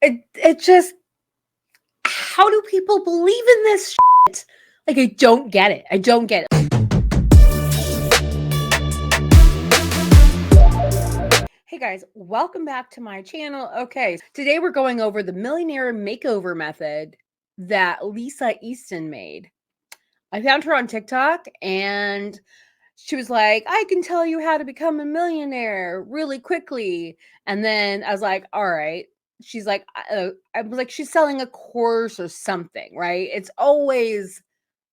It just, how do people believe in this shit? Like, I don't get it. I don't get it. Hey guys, welcome back to my channel. Okay, today we're going over the millionaire makeover method that Lisa Easton made. I found her on TikTok and she was like, I can tell you how to become a millionaire really quickly. And then I was like, all right. She's like, I was like, she's selling a course or something, right? It's always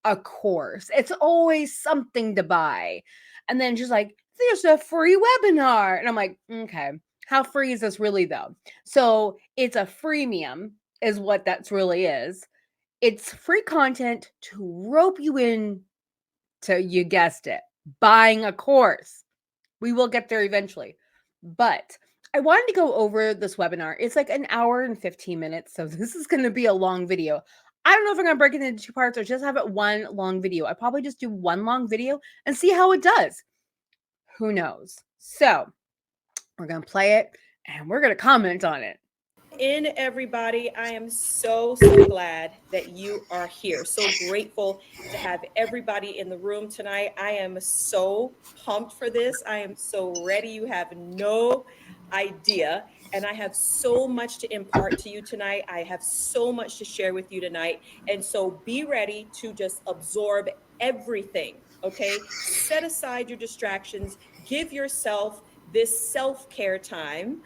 a course, it's always something to buy. And then she's like, there's a free webinar. And I'm like, okay, how free is this really though? So it's a freemium, is what that's really is. It's free content to rope you in to, you guessed it, buying a course. We will get there eventually. But I wanted to go over this webinar. It's like an hour and 15 minutes. So this is going to be a long video. I don't know if I'm going to break it into two parts or just have it one long video. I probably just do one long video and see how it does. Who knows? So we're going to play it and we're going to comment on it. Everybody, I am so glad that you are here. So grateful to have everybody in the room tonight. I am so pumped for this. I am so ready. You have no idea. And I have so much to impart to you tonight. I have so much to share with you tonight. And so be ready to just absorb everything. Okay. Set aside your distractions. Give yourself this self-care time.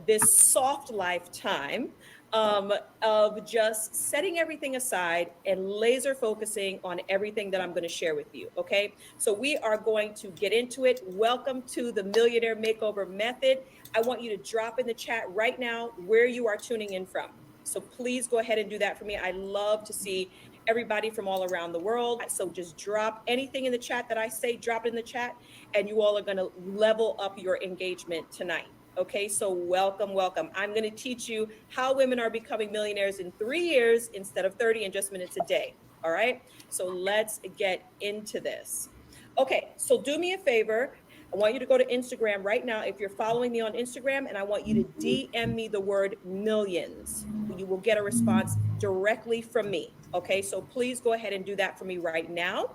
This soft lifetime of just setting everything aside and laser focusing on everything that I'm going to share with you. Okay, so we are going to get into it. Welcome to the Millionaire Makeover Method. I want you to drop in the chat right now where you are tuning in from. So please go ahead and do that for me. I love to see everybody from all around the world. So just drop anything in the chat that I say, drop it in the chat, and you all are going to level up your engagement tonight. Okay, so welcome. I'm going to teach you how women are becoming millionaires in 3 years instead of 30 in just minutes a day. All right, so let's get into this. Okay, so do me a favor. I want you to go to Instagram right now if you're following me on Instagram, and I want you to DM me the word millions. You will get a response directly from me. Okay, so please go ahead and do that for me right now.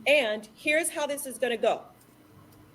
And here's how this is going to go.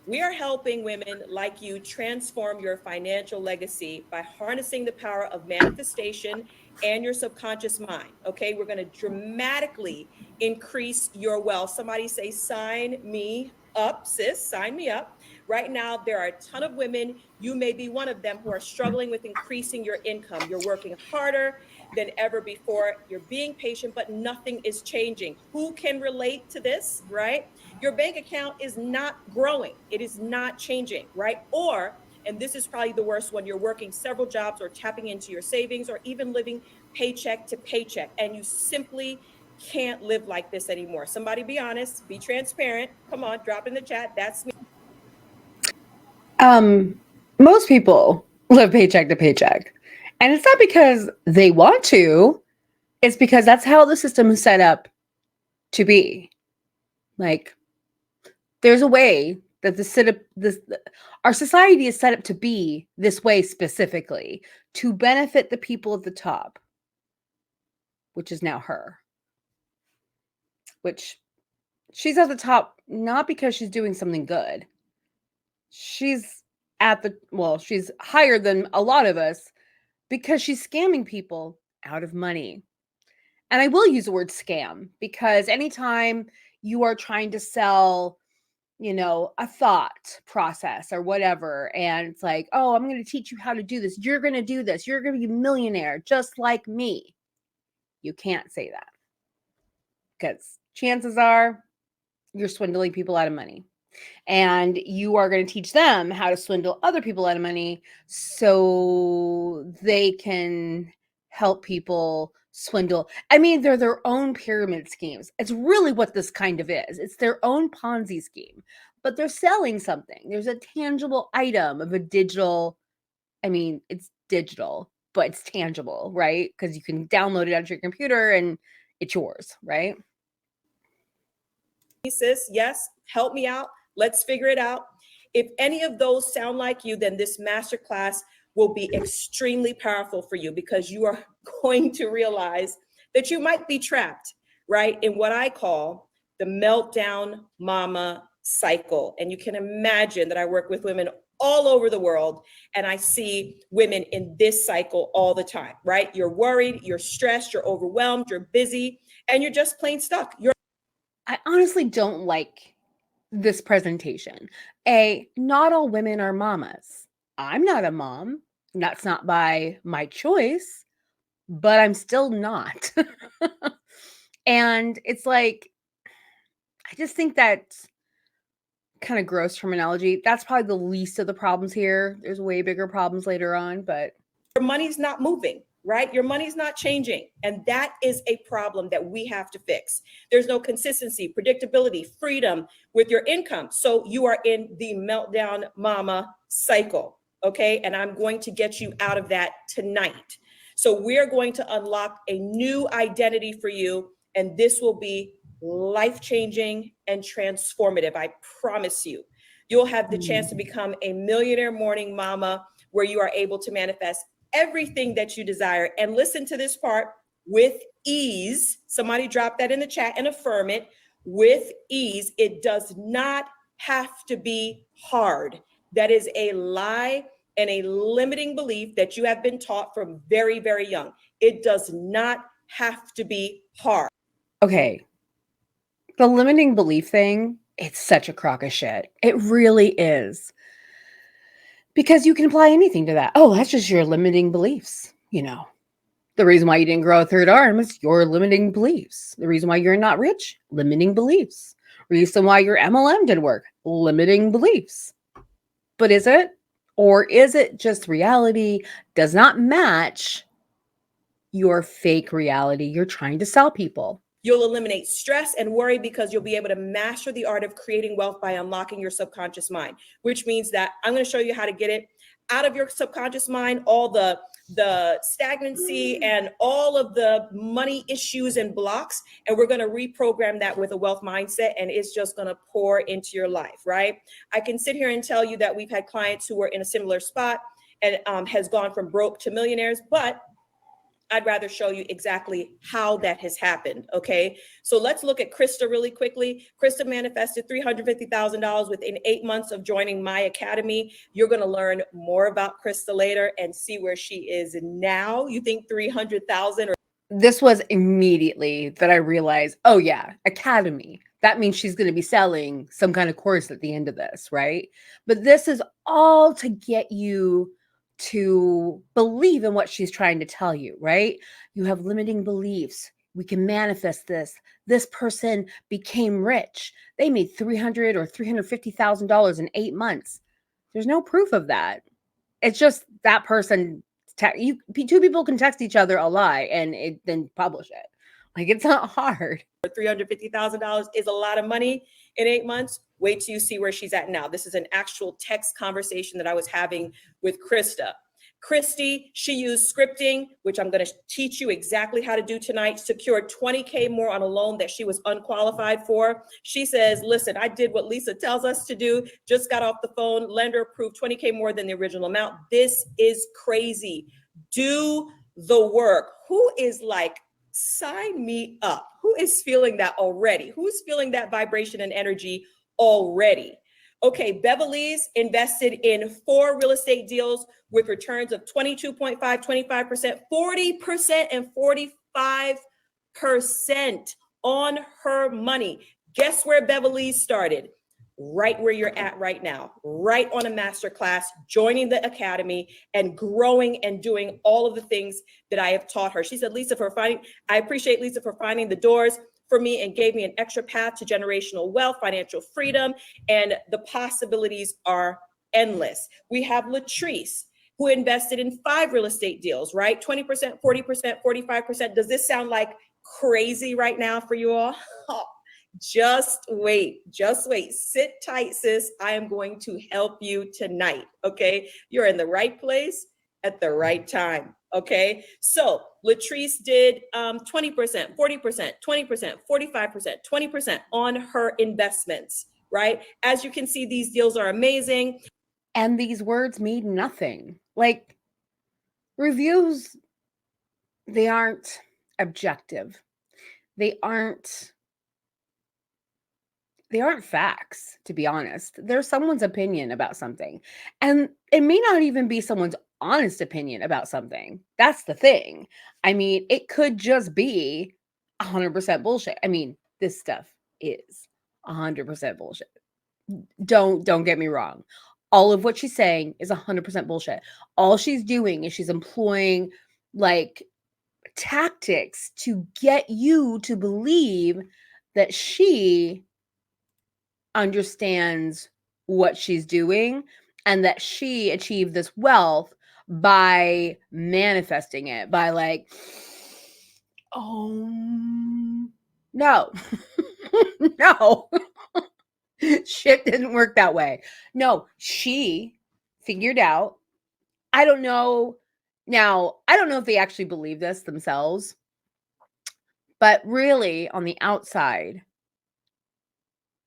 We are helping women like you transform your financial legacy by harnessing the power of manifestation and your subconscious mind. Okay, we're going to dramatically increase your wealth. Somebody say, sign me up, sis, sign me up. Right now, there are a ton of women, you may be one of them, who are struggling with increasing your income. You're working harder than ever before. You're being patient, but nothing is changing. Who can relate to this, right? Your bank account is not growing. It is not changing, right? Or, and this is probably the worst one, you're working several jobs or tapping into your savings or even living paycheck to paycheck, and you simply can't live like this anymore. Somebody be honest, be transparent. Come on, drop in the chat. That's me. Most people live paycheck to paycheck. And it's not because they want to, it's because that's how the system is set up to be. Like, there's a way that our society is set up to be this way specifically to benefit the people at the top, which is now her. Which she's at the top not because she's doing something good. She's she's higher than a lot of us because she's scamming people out of money. And I will use the word scam because anytime you are trying to sell, a thought process or whatever, and it's like, oh, I'm going to teach you how to do this. You're going to do this. You're going to be a millionaire just like me. You can't say that because chances are you're swindling people out of money. And you are going to teach them how to swindle other people out of money so they can help people swindle. I mean, they're their own pyramid schemes. It's really what this kind of is. It's their own Ponzi scheme, but they're selling something. There's a tangible item of a digital, it's digital, but it's tangible, right? Because you can download it onto your computer and it's yours, right? Sis, yes, help me out. Let's figure it out. If any of those sound like you, then this masterclass will be extremely powerful for you, because you are going to realize that you might be trapped, right, in what I call the meltdown mama cycle. And you can imagine that I work with women all over the world, and I see women in this cycle all the time, right? You're worried, you're stressed, you're overwhelmed, you're busy, and you're just plain stuck. I honestly don't like this presentation. Not all women are mamas. I'm not a mom. That's not by my choice, but I'm still not. And it's like, I just think that's kind of gross terminology. That's probably the least of the problems here. There's way bigger problems later on, but Your money's not moving, right? Your money's not changing. And that is a problem that we have to fix. There's no consistency, predictability, freedom with your income. So you are in the meltdown mama cycle, okay? And I'm going to get you out of that tonight. So we're going to unlock a new identity for you, and this will be life-changing and transformative. I promise you. You'll have the chance to become a millionaire morning mama, where you are able to manifest everything that you desire. And listen to this part: with ease. Somebody drop that in the chat and affirm it. With ease. It does not have to be hard. That is a lie and a limiting belief that you have been taught from very, very young. It does not have to be hard. okay. The limiting belief thing, it's such a crock of shit. It really is. Because you can apply anything to that. Oh, that's just your limiting beliefs. The reason why you didn't grow a third arm is your limiting beliefs. The reason why you're not rich, limiting beliefs. Reason why your MLM didn't work, limiting beliefs. But is it? Or is it just reality does not match your fake reality you're trying to sell people? You'll eliminate stress and worry, because you'll be able to master the art of creating wealth by unlocking your subconscious mind, which means that I'm going to show you how to get it out of your subconscious mind, all the stagnancy and all of the money issues and blocks. And we're going to reprogram that with a wealth mindset, and it's just going to pour into your life, right? I can sit here and tell you that we've had clients who were in a similar spot and has gone from broke to millionaires, but I'd rather show you exactly how that has happened. Okay. So let's look at Krista really quickly. Krista manifested $350,000 within 8 months of joining my academy. You're going to learn more about Krista later and see where she is now. You think 300,000 or This was immediately that I realized, oh yeah, academy. That means she's going to be selling some kind of course at the end of this, right? But this is all to get you to believe in what she's trying to tell you, right? You have limiting beliefs. We can manifest this. This person became rich. They made $300,000 or $350,000 in 8 months. There's no proof of that. It's just that person. Two people can text each other a lie and then publish it. Like, it's not hard. $350,000 is a lot of money in 8 months. Wait till you see where she's at now. This is an actual text conversation that I was having with Krista. Christy, she used scripting, which I'm going to teach you exactly how to do tonight. Secured $20K more on a loan that she was unqualified for. She says, listen, I did what Lisa tells us to do. Just got off the phone. Lender approved $20K more than the original amount. This is crazy. Do the work. Who is like, sign me up? Who is feeling that already? Who's feeling that vibration and energy already? Okay, Beverly's invested in 4 real estate deals with returns of 22.5, 25%, 40%, and 45% on her money. Guess where Beverly's started? Right where you're at right now, right on a masterclass, joining the academy and growing and doing all of the things that I have taught her. She said, I appreciate Lisa for finding the doors for me and gave me an extra path to generational wealth, financial freedom, and the possibilities are endless. We have Latrice, who invested in 5 real estate deals, right? 20%, 40%, 45%. Does this sound like crazy right now for you all? Just wait. Sit tight, sis. I am going to help you tonight. Okay. You're in the right place at the right time. Okay. So Latrice did 20%, 40%, 20%, 45%, 20% on her investments, right? As you can see, these deals are amazing. And these words mean nothing. Like, Reviews, they aren't objective. They aren't facts, to be honest. They're someone's opinion about something. And it may not even be someone's honest opinion about something. That's the thing. I mean, it could just be 100% bullshit. I mean, this stuff is 100% bullshit. Don't get me wrong. All of what she's saying is 100% bullshit. All she's doing is she's employing like tactics to get you to believe that she understands what she's doing and that she achieved this wealth by manifesting it, by like, oh, no, no, shit didn't work that way. No, she figured out, I don't know. Now, I don't know if they actually believe this themselves, but really on the outside,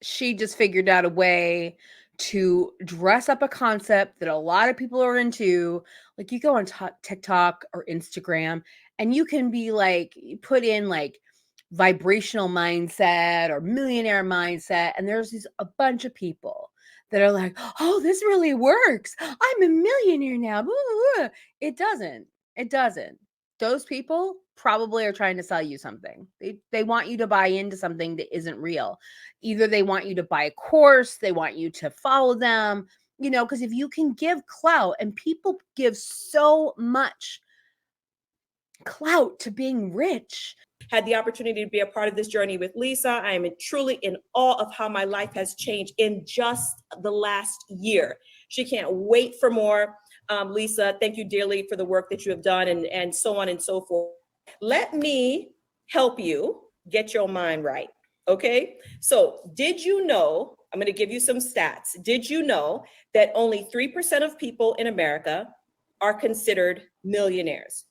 she just figured out a way to dress up a concept that a lot of people are into. Like you go on TikTok or Instagram and you can be like, put in like vibrational mindset or millionaire mindset. And there's a bunch of people that are like, oh, this really works. I'm a millionaire now. Blah, blah, blah. It doesn't. It doesn't. Those people probably are trying to sell you something. They want you to buy into something that isn't real. Either they want you to buy a course, they want you to follow them, because if you can give clout, and people give so much clout to being rich. Had the opportunity to be a part of this journey with Lisa. I am truly in awe of how my life has changed in just the last year. She can't wait for more. Lisa, thank you dearly for the work that you have done, and so on and so forth. Let me help you get your mind right. Okay. So did you know, I'm going to give you some stats. Did you know that only 3% of people in America are considered millionaires?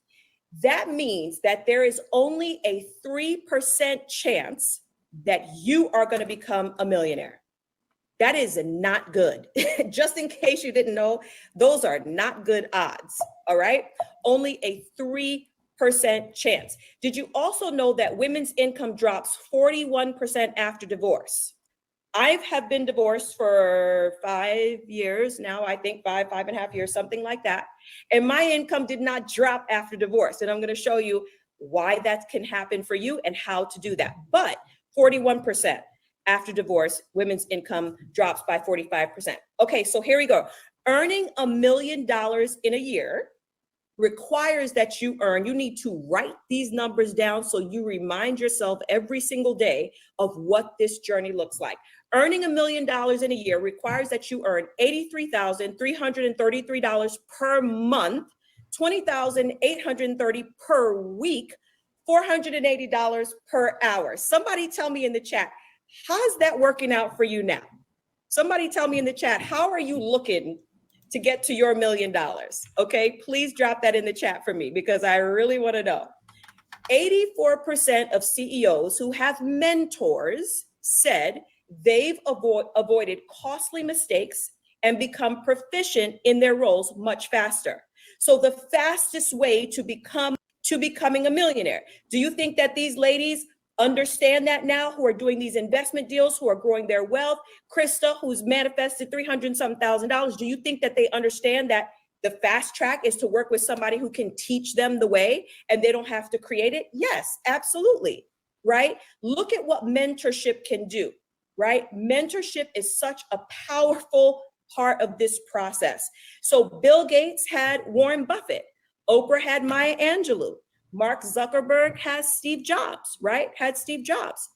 That means that there is only a 3% chance that you are going to become a millionaire. That is not good. Just in case you didn't know, those are not good odds. All right. Only a 3% chance. Did you also know that women's income drops 41% after divorce? I have been divorced for 5 years now, I think 5.5 years, something like that. And my income did not drop after divorce. And I'm going to show you why that can happen for you and how to do that. But 41% after divorce, women's income drops by 45%. Okay, so here we go. Earning $1 million in a year requires that you need to write these numbers down so you remind yourself every single day of what this journey looks like. Earning $1 million in a year requires that you earn $83,333 per month, $20,830 per week, $480 per hour. Somebody tell me in the chat, how's that working out for you now? Somebody tell me in the chat, how are you looking to get to your $1 million? Okay, please drop that in the chat for me because I really want to know. 84% of CEOs who have mentors said they've avoided costly mistakes and become proficient in their roles much faster. So the fastest way to becoming a millionaire. Do you think that these ladies understand that now, who are doing these investment deals, who are growing their wealth? Krista, who's manifested $300,000, do you think that they understand that the fast track is to work with somebody who can teach them the way and they don't have to create it? Yes, absolutely. Right? Look at what mentorship can do, right? Mentorship is such a powerful part of this process. So Bill Gates had Warren Buffett. Oprah had Maya Angelou. Mark Zuckerberg has Steve Jobs, right? Had Steve Jobs.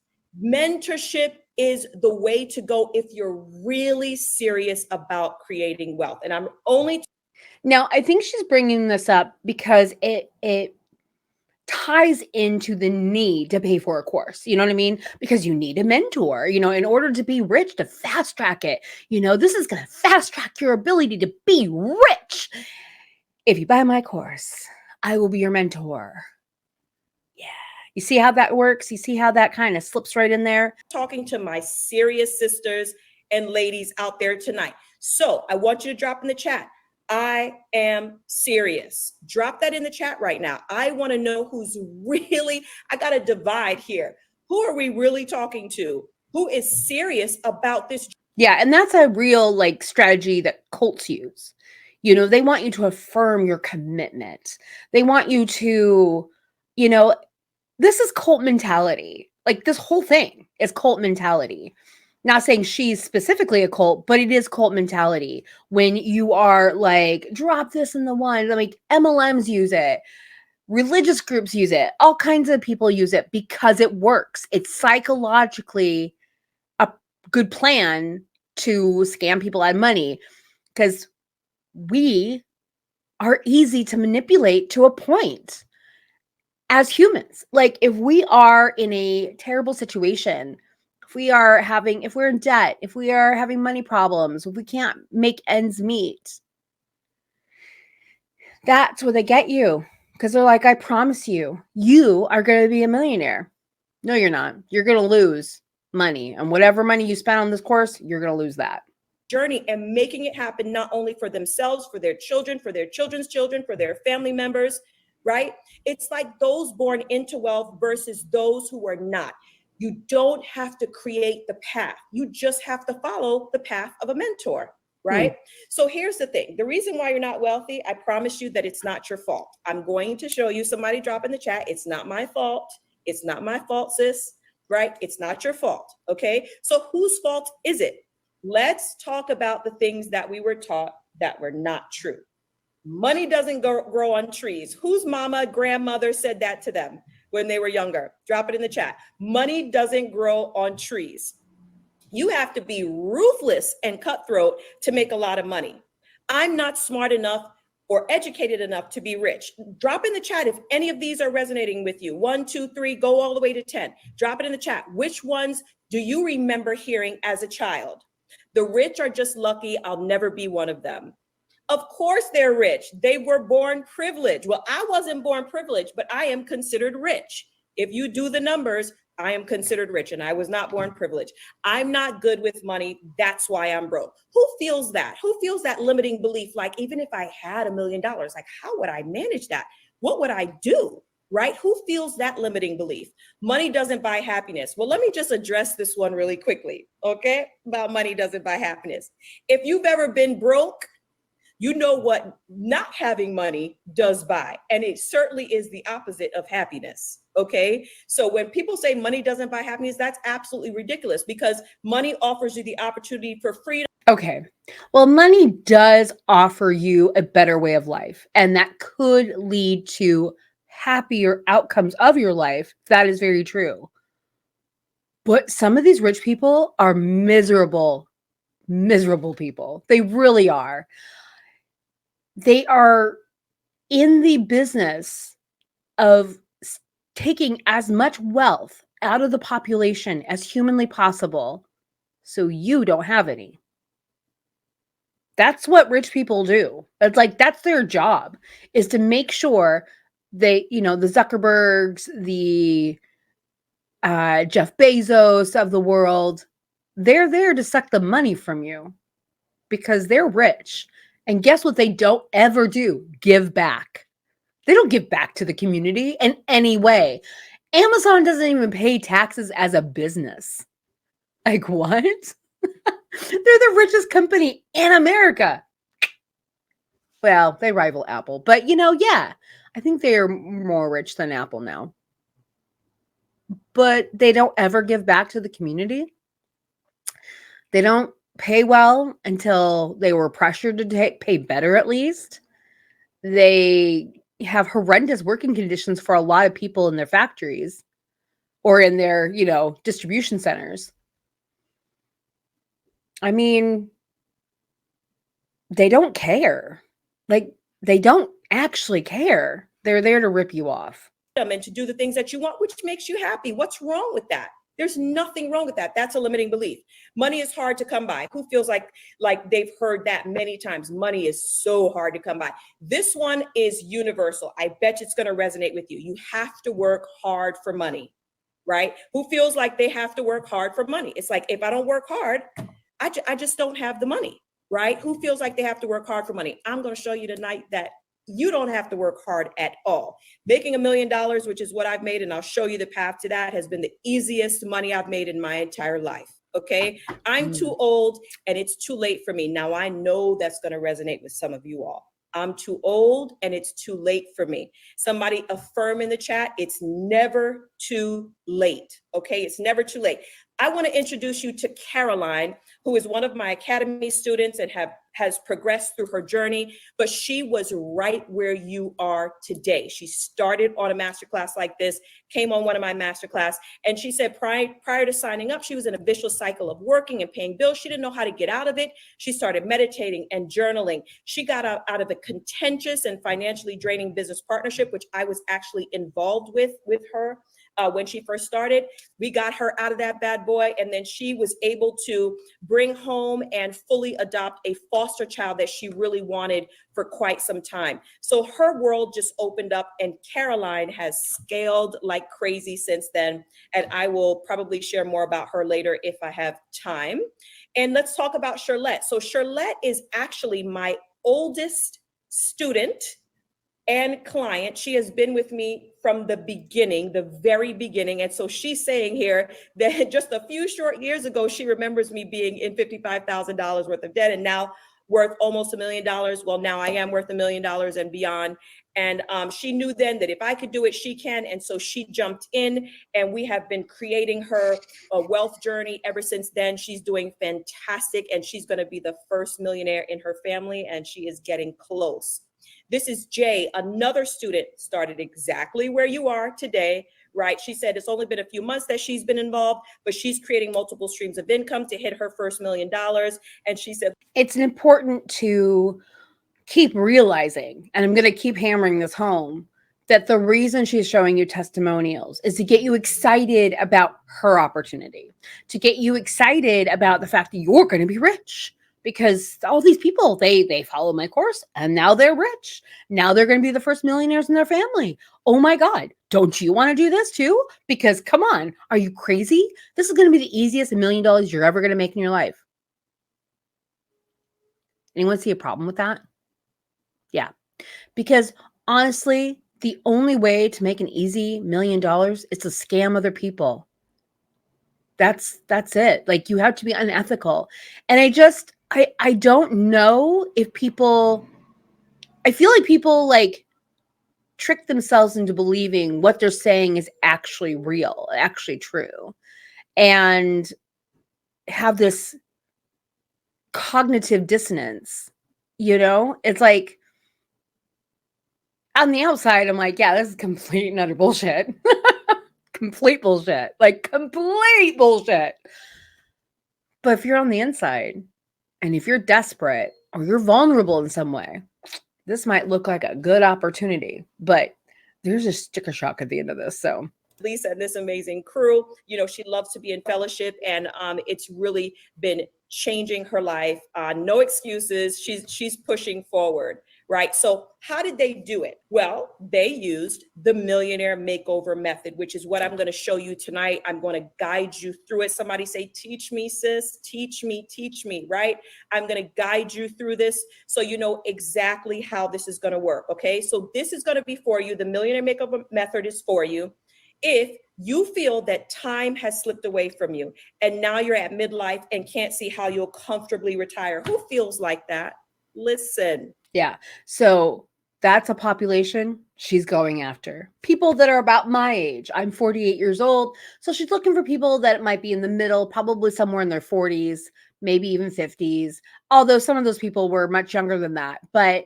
Mentorship is the way to go if you're really serious about creating wealth. And I'm only... Now, I think she's bringing this up because it ties into the need to pay for a course. You know what I mean? Because you need a mentor, in order to be rich, to fast track it. This is going to fast track your ability to be rich. If you buy my course, I will be your mentor. Yeah. You see how that works? You see how that kind of slips right in there? Talking to my serious sisters and ladies out there tonight. So I want you to drop in the chat. I am serious. Drop that in the chat right now. I want to know who's really, I got to divide here. Who are we really talking to? Who is serious about this? Yeah, and that's a real like strategy that cults use. You know, they want you to affirm your commitment. They want you to, you know, this is cult mentality. Like this whole thing is cult mentality. Not saying she's specifically a cult, but it is cult mentality. When you are like, drop this in the one, like MLMs use it, religious groups use it, all kinds of people use it because it works. It's psychologically a good plan to scam people out of money because we are easy to manipulate to a point as humans. Like if we are in a terrible situation, if we're in debt, if we are having money problems, if we can't make ends meet, that's where they get you. Because they're like, I promise you, you are going to be a millionaire. No, you're not. You're going to lose money. And whatever money you spend on this course, you're going to lose that. Journey and making it happen not only for themselves, for their children, for their children's children, for their family members, right? It's like those born into wealth versus those who are not. You don't have to create the path. You just have to follow the path of a mentor, right? So here's the thing. The reason why you're not wealthy, I promise you that it's not your fault. I'm going to show you. Somebody drop in the chat. It's not my fault. It's not my fault, sis, right? It's not your fault, okay? So whose fault is it? Let's talk about the things that we were taught that were not true. Money doesn't grow on trees. Whose mama, grandmother said that to them when they were younger? Drop it in the chat. Money doesn't grow on trees. You have to be ruthless and cutthroat to make a lot of money. I'm not smart enough or educated enough to be rich. Drop in the chat if any of these are resonating with you. 1, 2, 3, go all the way to 10. Drop it in the chat. Which ones do you remember hearing as a child? The rich are just lucky. I'll never be one of them. Of course they're rich. They were born privileged. Well, I wasn't born privileged, but I am considered rich. If you do the numbers, I am considered rich and I was not born privileged. I'm not good with money. That's why I'm broke. Who feels that? Who feels that limiting belief? Like, even if I had $1 million, like, how would I manage that? What would I do? Right? Who feels that limiting belief? Money doesn't buy happiness. Well, let me just address this one really quickly, okay? About money doesn't buy happiness. If you've ever been broke, you know what not having money does buy. And it certainly is the opposite of happiness, okay? So when people say money doesn't buy happiness, that's absolutely ridiculous because money offers you the opportunity for freedom. Okay. Well, money does offer you a better way of life, and that could lead to happier outcomes of your life. That is very true. But some of these rich people are miserable people. They really are. They are in the business of taking as much wealth out of the population as humanly possible so you don't have any. That's what rich people do. It's like that's their job, is to make sure they, the Zuckerbergs, the Jeff Bezos of the world, they're there to suck the money from you because they're rich. And guess what they don't ever do? Give back. They don't give back to the community in any way. Amazon doesn't even pay taxes as a business. Like what? They're the richest company in America. Well, they rival Apple, but yeah, I think they are more rich than Apple now. But they don't ever give back to the community. They don't pay well until they were pressured to pay better, at least. They have horrendous working conditions for a lot of people in their factories or in their, distribution centers. I mean, they don't care. Like, they don't actually care. They're there to rip you off. And to do the things that you want, which makes you happy. What's wrong with that? There's nothing wrong with that. That's a limiting belief. Money is hard to come by. Who feels like they've heard that many times? Money is so hard to come by. This one is universal. I bet it's going to resonate with you. You have to work hard for money, right? Who feels like they have to work hard for money? It's like, if I don't work hard, I just don't have the money. right? Who feels like they have to work hard for money? I'm going to show you tonight that you don't have to work hard at all. Making $1 million, which is what I've made, and I'll show you the path to that, has been the easiest money I've made in my entire life. Okay. I'm too old and it's too late for me. Now I know that's going to resonate with some of you all. I'm too old and it's too late for me. Somebody affirm in the chat, it's never too late. Okay. It's never too late. I want to introduce you to Caroline, who is one of my academy students and has progressed through her journey, but she was right where you are today. She started on a masterclass like this, came on one of my masterclass, and she said prior to signing up, she was in a vicious cycle of working and paying bills. She didn't know how to get out of it. She started meditating and journaling. She got out of a contentious and financially draining business partnership, which I was actually involved with her. When she first started, we got her out of that bad boy. And then she was able to bring home and fully adopt a foster child that she really wanted for quite some time. So her world just opened up, and Caroline has scaled like crazy since then. And I will probably share more about her later if I have time. And let's talk about Charlotte. So Charlotte is actually my oldest student and client. She has been with me from the beginning, the very beginning. And so she's saying here that just a few short years ago, she remembers me being in $55,000 worth of debt and now worth almost $1 million. Well, now I am worth $1 million and beyond. And she knew then that if I could do it, she can. And so she jumped in, and we have been creating her a wealth journey ever since then. She's doing fantastic, and she's going to be the first millionaire in her family, and she is getting close. This is Jay, another student, started exactly where you are today, right? She said it's only been a few months that she's been involved, but she's creating multiple streams of income to hit her first $1 million. And she said, it's important to keep realizing, and I'm going to keep hammering this home, that the reason she's showing you testimonials is to get you excited about her opportunity, to get you excited about the fact that you're going to be rich. Because all these people, they follow my course and now they're rich. Now they're going to be the first millionaires in their family. Oh my God, don't you want to do this too? Because come on, are you crazy? This is going to be the easiest $1 million you're ever going to make in your life. Anyone see a problem with that? Yeah. Because honestly, the only way to make an easy $1 million is to scam other people. That's it. Like, you have to be unethical. And I don't know if people, I feel like people like trick themselves into believing what they're saying is actually real, actually true, and have this cognitive dissonance. It's like, on the outside, I'm like, yeah, this is complete and utter bullshit. Complete bullshit. Like, complete bullshit. But if you're on the inside, and if you're desperate or you're vulnerable in some way, this might look like a good opportunity. But there's a sticker shock at the end of this. So Lisa and this amazing crew, she loves to be in fellowship, and it's really been changing her life. No excuses. She's pushing forward. Right. So how did they do it? Well, they used the Millionaire Makeover Method, which is what I'm going to show you tonight. I'm going to guide you through it. Somebody say, teach me, sis, teach me, right? I'm going to guide you through this so you know exactly how this is going to work. Okay. So this is going to be for you. The Millionaire Makeover Method is for you. If you feel that time has slipped away from you and now you're at midlife and can't see how you'll comfortably retire, who feels like that? Listen. Yeah. So that's a population she's going after. People that are about my age. I'm 48 years old. So she's looking for people that might be in the middle, probably somewhere in their 40s, maybe even 50s. Although some of those people were much younger than that. But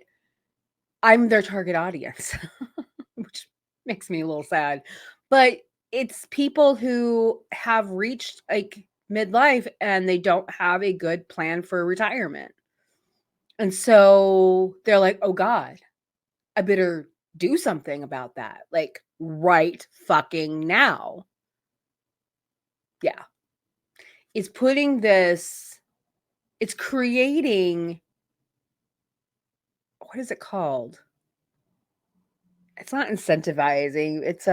I'm their target audience, which makes me a little sad. But it's people who have reached like midlife and they don't have a good plan for retirement. And so they're like, oh God, I better do something about that. Like right fucking now. Yeah. It's creating, what is it called? It's not incentivizing. It's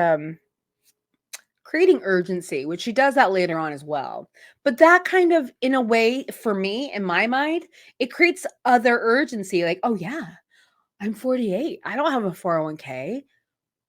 creating urgency, which she does that later on as well. But that kind of, in a way, for me, in my mind, it creates other urgency. Like, oh yeah, I'm 48. I don't have a 401k.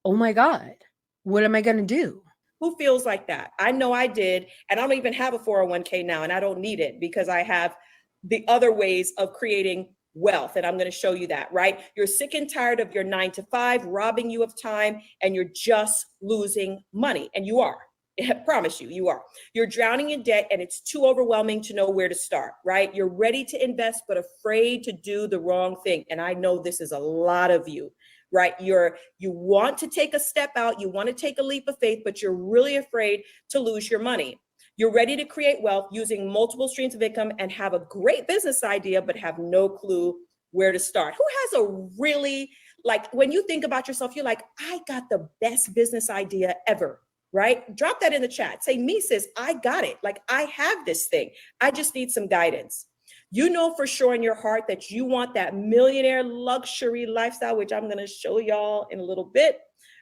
Oh my God, what am I going to do? Who feels like that? I know I did. And I don't even have a 401k now, and I don't need it because I have the other ways of creating wealth. And I'm going to show you that, right? You're sick and tired of your 9 to 5 robbing you of time, and you're just losing money. And you are. I promise you, you are. You're drowning in debt, and it's too overwhelming to know where to start, right? You're ready to invest, but afraid to do the wrong thing. And I know this is a lot of you, right? You want to take a step out, you want to take a leap of faith, but you're really afraid to lose your money. You're ready to create wealth using multiple streams of income and have a great business idea, but have no clue where to start. Who has a really, like, when you think about yourself, you're like, I got the best business idea ever, right? Drop that in the chat. Say, me, sis, I got it. Like, I have this thing. I just need some guidance. You know for sure in your heart that you want that millionaire luxury lifestyle, which I'm going to show y'all in a little bit,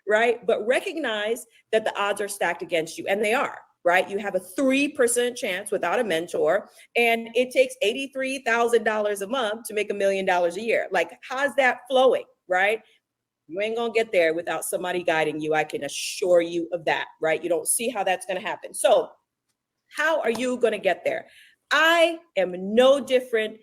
right? But recognize that the odds are stacked against you, and they are, right? You have a 3% chance without a mentor, and it takes $83,000 a month to make $1 million a year. Like, how's that flowing, right? You ain't gonna get there without somebody guiding you. I can assure you of that, right? You don't see how that's gonna happen. So how are you gonna get there? I am no different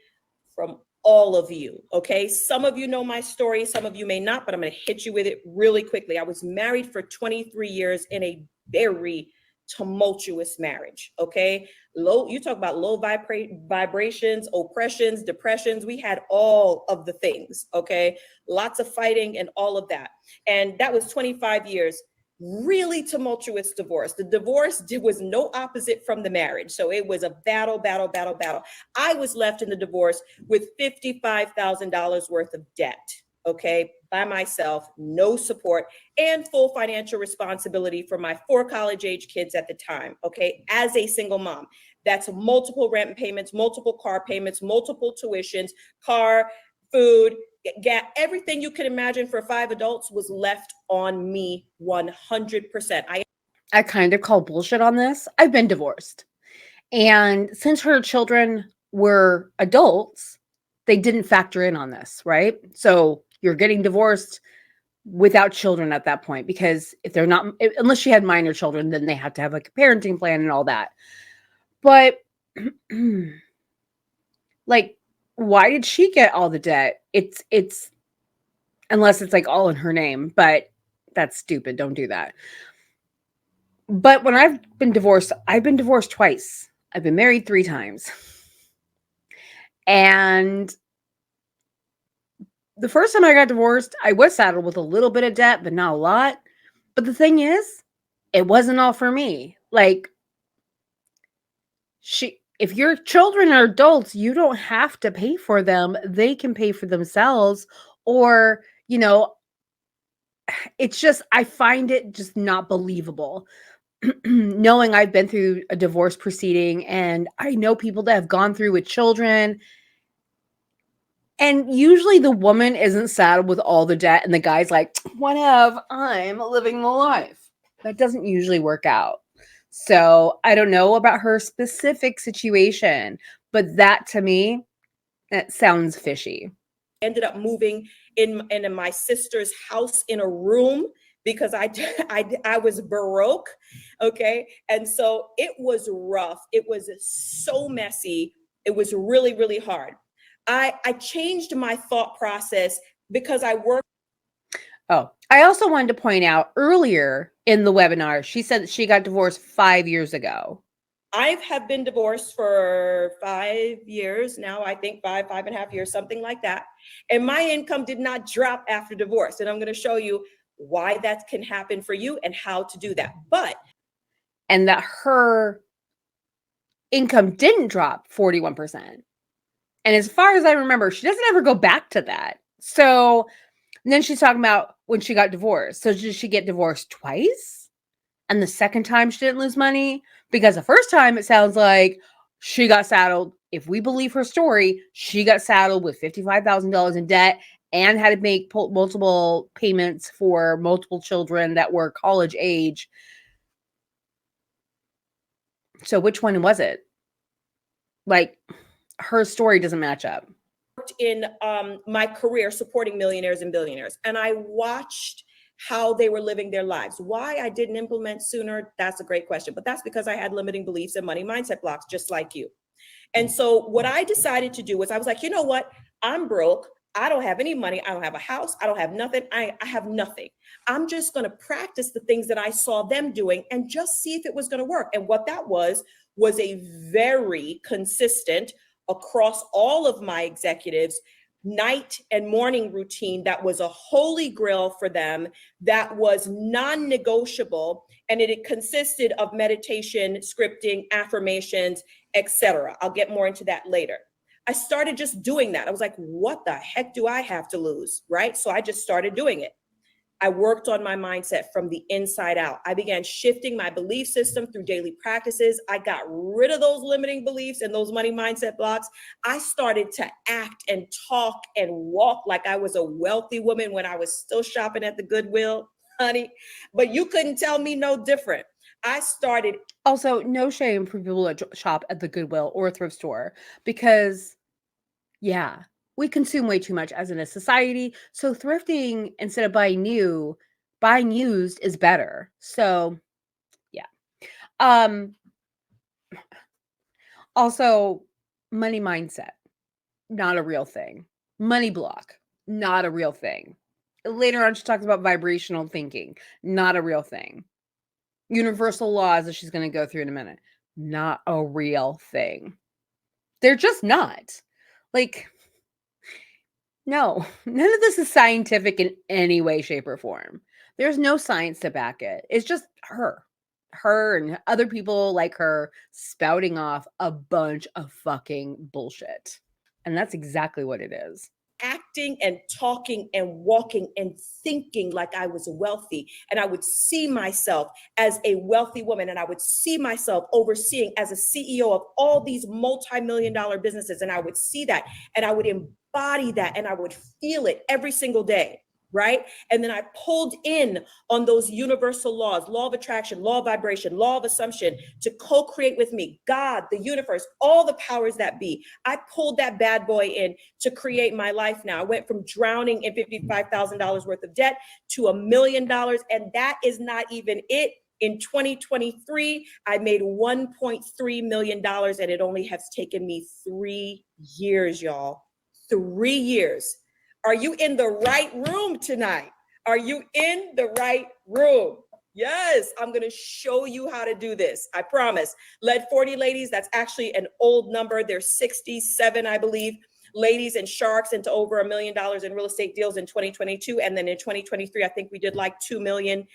from all of you, okay? Some of you know my story, some of you may not, but I'm gonna hit you with it really quickly. I was married for 23 years in a very tumultuous marriage, okay? You talk about low vibrations, oppressions, depressions. We had all of the things, okay? Lots of fighting and all of that. And that was 25 years. Really tumultuous divorce. The divorce was no opposite from the marriage. So it was a battle, battle, battle, battle. I was left in the divorce with $55,000 worth of debt, okay, by myself, no support, and full financial responsibility for my 4 college-age kids at the time, okay, as a single mom. That's multiple rent payments, multiple car payments, multiple tuitions, car, food, everything you could imagine for 5 adults was left on me 100%. I kind of call bullshit on this. I've been divorced. And since her children were adults, they didn't factor in on this, right? So you're getting divorced without children at that point, because if they're not, unless she had minor children, then they have to have like a parenting plan and all that. But like, why did she get all the debt? It's unless it's like all in her name, but that's stupid. Don't do that. But when I've been divorced twice. I've been married 3 times. And the first time I got divorced, I was saddled with a little bit of debt, but not a lot. But the thing is, it wasn't all for me. Like, if your children are adults, you don't have to pay for them. They can pay for themselves. Or, it's just, I find it just not believable. Knowing I've been through a divorce proceeding, and I know people that have gone through with children, and usually the woman isn't saddled with all the debt and the guy's like, whatever, I'm living the life. That doesn't usually work out. So I don't know about her specific situation, but that to me, that sounds fishy. Ended up moving in my sister's house in a room because I was Baroque, okay? And so it was rough. It was so messy. It was really, really hard. I changed my thought process because I worked. Oh, I also wanted to point out earlier in the webinar, she said that she got divorced 5 years ago. I have been divorced for 5 years now, I think 5.5 years, something like that. And my income did not drop after divorce. And I'm going to show you why that can happen for you and how to do that. And that her income didn't drop 41%. And as far as I remember, she doesn't ever go back to that. So then she's talking about when she got divorced. So did she get divorced twice? And the second time she didn't lose money? Because the first time it sounds like she got saddled. If we believe her story, she got saddled with $55,000 in debt and had to make multiple payments for multiple children that were college age. So which one was it? Like, her story doesn't match up. In my career supporting millionaires and billionaires, and I watched how they were living their lives. Why I didn't implement sooner, that's a great question, but that's because I had limiting beliefs and money mindset blocks, just like you. And so what I decided to do was I was like, you know what? I'm broke. I don't have any money. I don't have a house. I don't have nothing. I have nothing. I'm just going to practice the things that I saw them doing and just see if it was going to work. And what that was a very consistent across all of my executives night and morning routine that was a holy grail for them, that was non-negotiable, and it consisted of meditation, scripting, affirmations, etc. I'll get more into that later. I started just doing that. I was like, what the heck do I have to lose? Right? So I just started doing it. I worked on my mindset from the inside out. I began shifting my belief system through daily practices. I got rid of those limiting beliefs and those money mindset blocks. I started to act and talk and walk like I was a wealthy woman when I was still shopping at the Goodwill, honey. But you couldn't tell me no different. I started. Also, no shame for people that shop at the Goodwill or thrift store because, yeah, we consume way too much as in a society. So thrifting instead of buying new, buying used is better. So, yeah. Um Also, money mindset, not a real thing. Money block, not a real thing. Later on, she talks about vibrational thinking, not a real thing. Universal laws that she's going to go through in a minute, not a real thing. They're just not. Like, no, none of this is scientific in any way, shape, or form. There's no science to back it. It's just her and other people like her spouting off a bunch of fucking bullshit. And that's exactly what it is. Acting and talking and walking and thinking like I was wealthy. And I would see myself as a wealthy woman, and I would see myself overseeing as a CEO of all these multi-million dollar businesses. And I would see that and I would embody that and I would feel it every single day. Right. And then I pulled in on those universal laws, law of attraction, law of vibration, law of assumption, to co-create with me, God, the universe, all the powers that be. I pulled that bad boy in to create my life now. I went from drowning in $55,000 worth of debt to $1 million. And that is not even it. In 2023, I made $1.3 million, and it only has taken me 3 years, y'all. 3 years. Are you in the right room tonight? Are you in the right room? Yes, I'm going to show you how to do this. I promise. Led 40 ladies, that's actually an old number. There's 67, I believe, ladies and sharks into over $1 million in real estate deals in 2022. And then in 2023, I think we did like 2 million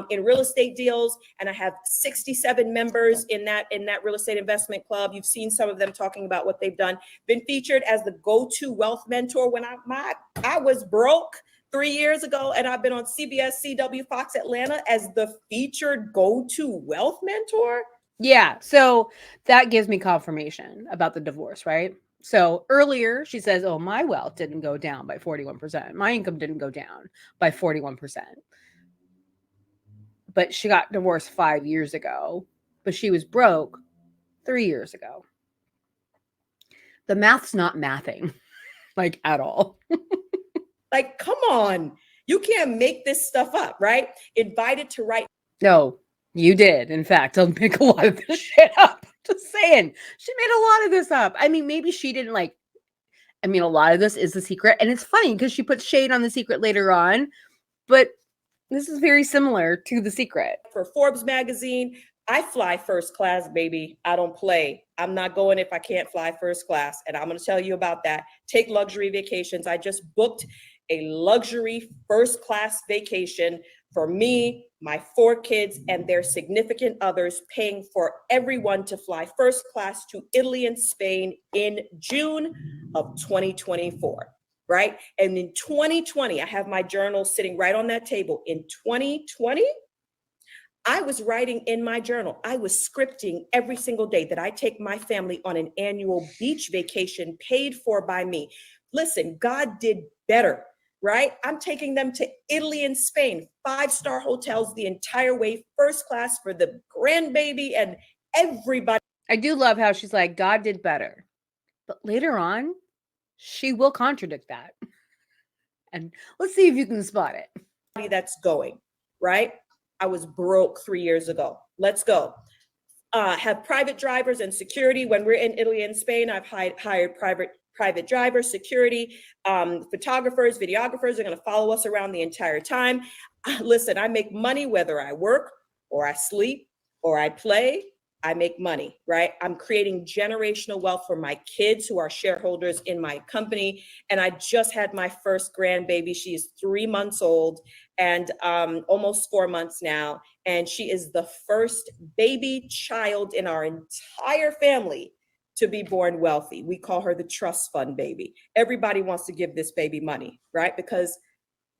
in real estate deals. And I have 67 members in that real estate investment club. You've seen some of them talking about what they've done. Been featured as the go-to wealth mentor when I was broke 3 years ago, and I've been on CBS, CW, Fox Atlanta as the featured go-to wealth mentor. Yeah, so that gives me confirmation about the divorce, right? So earlier she says, "Oh, my wealth didn't go down by 41%. My income didn't go down by 41%." But she got divorced 5 years ago, but she was broke 3 years ago. The math's not mathing like at all. Like, come on. You can't make this stuff up, right? Invited to write. No, you did. In fact, I'll make a lot of this shit up. Just saying. She made a lot of this up. I mean, maybe she didn't like. I mean, a lot of this is the secret. And it's funny because she puts shade on the secret later on. But this is very similar to the secret. For Forbes magazine, I fly first class, baby. I don't play. I'm not going if I can't fly first class. And I'm going to tell you about that. Take luxury vacations. I just booked a luxury first class vacation for me, my 4 kids, and their significant others, paying for everyone to fly first class to Italy and Spain in June of 2024. Right? And in 2020, I have my journal sitting right on that table. In 2020, I was writing in my journal. I was scripting every single day that I take my family on an annual beach vacation paid for by me. Listen, God did better, right? I'm taking them to Italy and Spain, 5-star hotels the entire way, first class for the grandbaby and Everybody. I do love how she's like, God did better. But later on, she will contradict that. And let's see if you can spot it. That's going, right? I was broke 3 years ago. Let's go. Have private drivers and security. When we're in Italy and Spain, I've hired private drivers, security, photographers, videographers are going to follow us around the entire time. Listen, I make money whether I work or I sleep or I play. I make money, right? I'm creating generational wealth for my kids who are shareholders in my company. And I just had my first grandbaby. She is 3 months old and almost 4 months now. And she is the first baby child in our entire family to be born wealthy. We call her the trust fund baby. Everybody wants to give this baby money, right? Because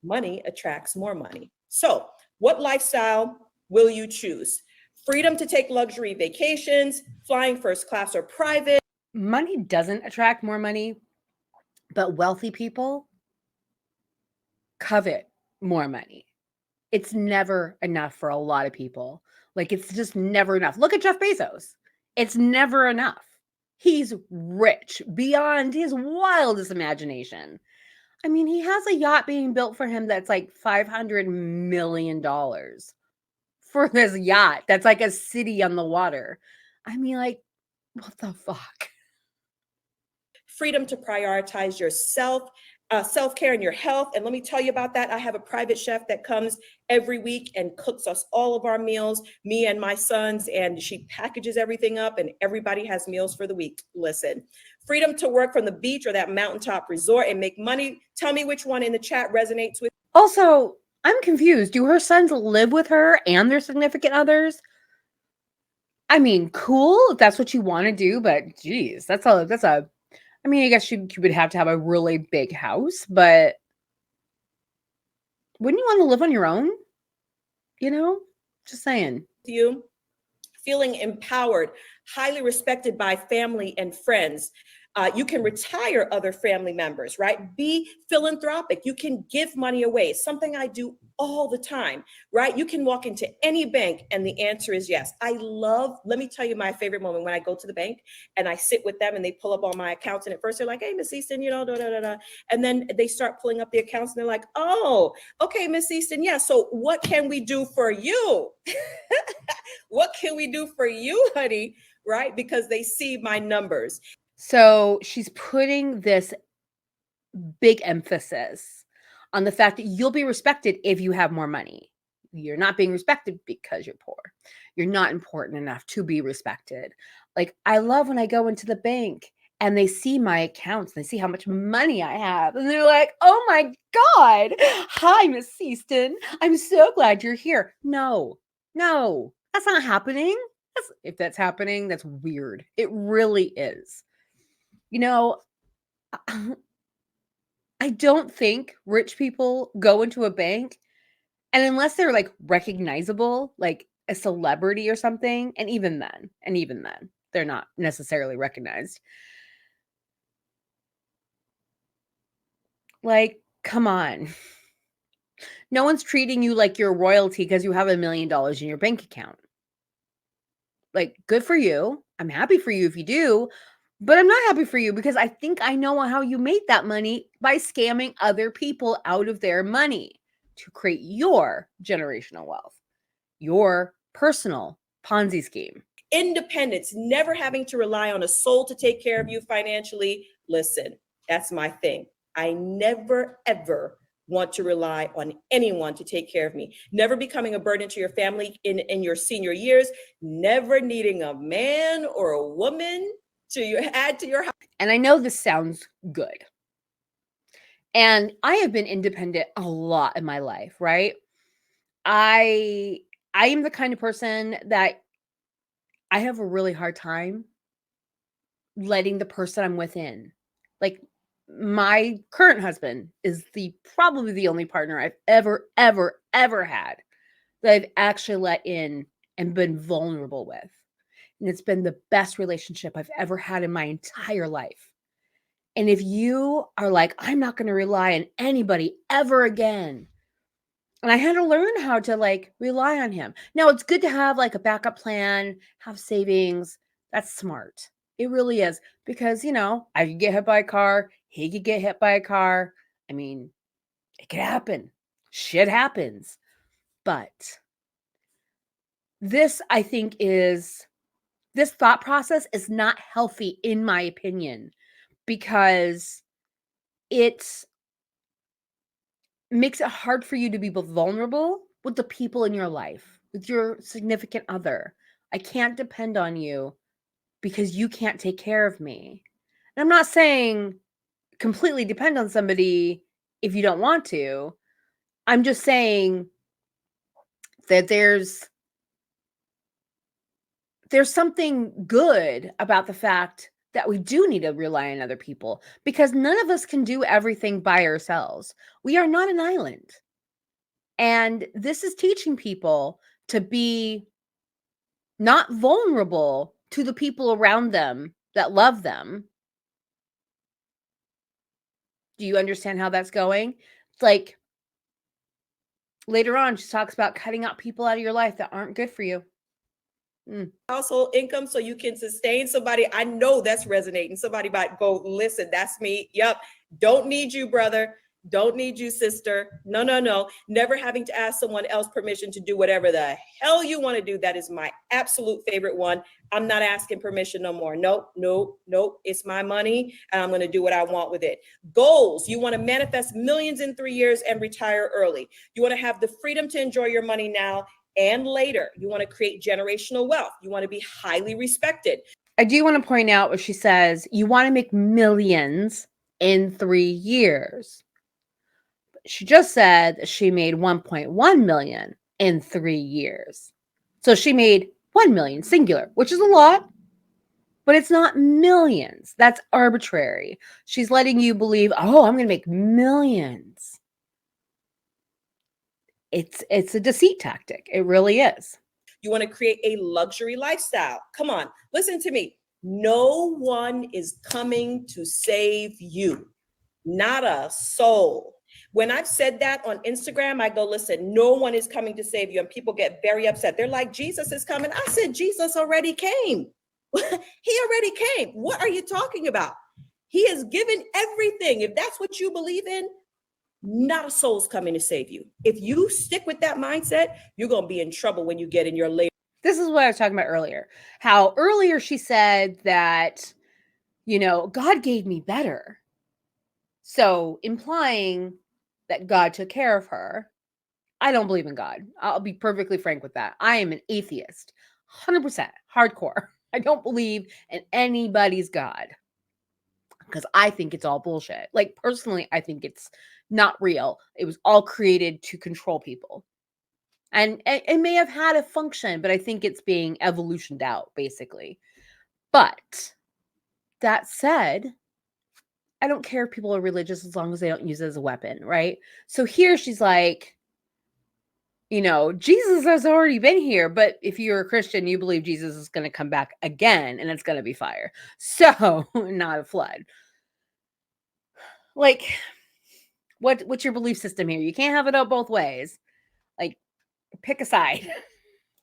money attracts more money. So, what lifestyle will you choose? Freedom to take luxury vacations, flying first class or private. Money doesn't attract more money, but wealthy people covet more money. It's never enough for a lot of people. Like, it's just never enough. Look at Jeff Bezos. It's never enough. He's rich beyond his wildest imagination. I mean, he has a yacht being built for him that's like $500 million for this yacht. That's like a city on the water. I mean, like, what the fuck? Freedom to prioritize yourself, self-care and your health. And let me tell you about that. I have a private chef that comes every week and cooks us all of our meals, me and my sons, and she packages everything up and everybody has meals for the week. Listen, freedom to work from the beach or that mountaintop resort and make money. Tell me which one in the chat resonates with. Also, I'm confused. Do her sons live with her and their significant others? I mean, cool if that's what you want to do, but geez, I mean, I guess you would have to have a really big house, but wouldn't you want to live on your own? You know, just saying. You feeling empowered, highly respected by family and friends. You can retire other family members, right? Be philanthropic. You can give money away, something I do all the time, right? You can walk into any bank and the answer is yes. Let me tell you my favorite moment when I go to the bank and I sit with them and they pull up all my accounts. And at first they're like, hey, Miss Easton, da, da, da, da. And then they start pulling up the accounts and they're like, oh, okay, Miss Easton, yeah. So what can we do for you? What can we do for you, honey? Right? Because they see my numbers. So she's putting this big emphasis on the fact that you'll be respected if you have more money. You're not being respected because you're poor. You're not important enough to be respected. Like, I love when I go into the bank and they see my accounts and they see how much money I have. And they're like, oh my God. Hi, Miss Easton. I'm so glad you're here. No, that's not happening. If that's happening, that's weird. It really is. You know, I don't think rich people go into a bank, and unless they're like recognizable, like a celebrity or something, and even then, they're not necessarily recognized. Like, come on. No one's treating you like you're royalty because you have $1 million in your bank account. Like, good for you. I'm happy for you if you do, but I'm not happy for you because I think I know how you made that money by scamming other people out of their money to create your generational wealth, your personal Ponzi scheme. Independence, never having to rely on a soul to take care of you financially. Listen, that's my thing. I never, ever want to rely on anyone to take care of me. Never becoming a burden to your family in your senior years. Never needing a man or a woman to add to your house. And I know this sounds good. And I have been independent a lot in my life, right? I am the kind of person that I have a really hard time letting the person I'm with in. Like, my current husband is probably the only partner I've ever had that I've actually let in and been vulnerable with. And it's been the best relationship I've ever had in my entire life. And if you are like, I'm not going to rely on anybody ever again, And I had to learn how to like rely on him. Now it's good to have like a backup plan, have savings. That's smart. It really is. Because, I could get hit by a car. He could get hit by a car. I mean, it could happen. Shit happens. But this, I think, this thought process is not healthy, in my opinion, because it makes it hard for you to be vulnerable with the people in your life, with your significant other. I can't depend on you because you can't take care of me. And I'm not saying completely depend on somebody if you don't want to. I'm just saying that there's something good about the fact that we do need to rely on other people, because none of us can do everything by ourselves. We are not an island. And this is teaching people to be not vulnerable to the people around them that love them. Do you understand how that's going? It's like later on, she talks about cutting out people out of your life that aren't good for you. Household income so you can sustain somebody. I know that's resonating. Somebody might go, listen, that's me. Yep. Don't need you, brother. Don't need you, sister. No, no, no. Never having to ask someone else permission to do whatever the hell you want to do. That is my absolute favorite one. I'm not asking permission no more. Nope, nope, nope. It's my money and I'm going to do what I want with it. Goals. You want to manifest millions in 3 years and retire early. You want to have the freedom to enjoy your money now and later. You want to create generational wealth. You want to be highly respected. I do want to point out what she says. You want to make millions in 3 years. She just said that she made 1.1 million in 3 years. So she made 1 million singular, which is a lot, but it's not millions. That's arbitrary. She's letting you believe, oh, I'm going to make millions. It's a deceit tactic. It really is. You want to create a luxury lifestyle. Come on, listen to me. No one is coming to save you, not a soul. When I've said that on Instagram, I go, listen, no one is coming to save you. And people get very upset. They're like, Jesus is coming. I said, Jesus already came. He already came. What are you talking about? He has given everything. If that's what you believe in, not a soul's coming to save you. If you stick with that mindset, you're going to be in trouble when you get in your later. This is what I was talking about earlier. How earlier she said that, God gave me better. So implying that God took care of her. I don't believe in God. I'll be perfectly frank with that. I am an atheist, 100% hardcore. I don't believe in anybody's God because I think it's all bullshit. Like, personally, I think it's not real. It was all created to control people. And it may have had a function, but I think it's being evolutioned out, basically. But that said, I don't care if people are religious as long as they don't use it as a weapon, right? So here she's like, Jesus has already been here, but if you're a Christian, you believe Jesus is going to come back again and it's going to be fire. So, not a flood. Like, what's your belief system here? You can't have it out both ways. Like, pick a side.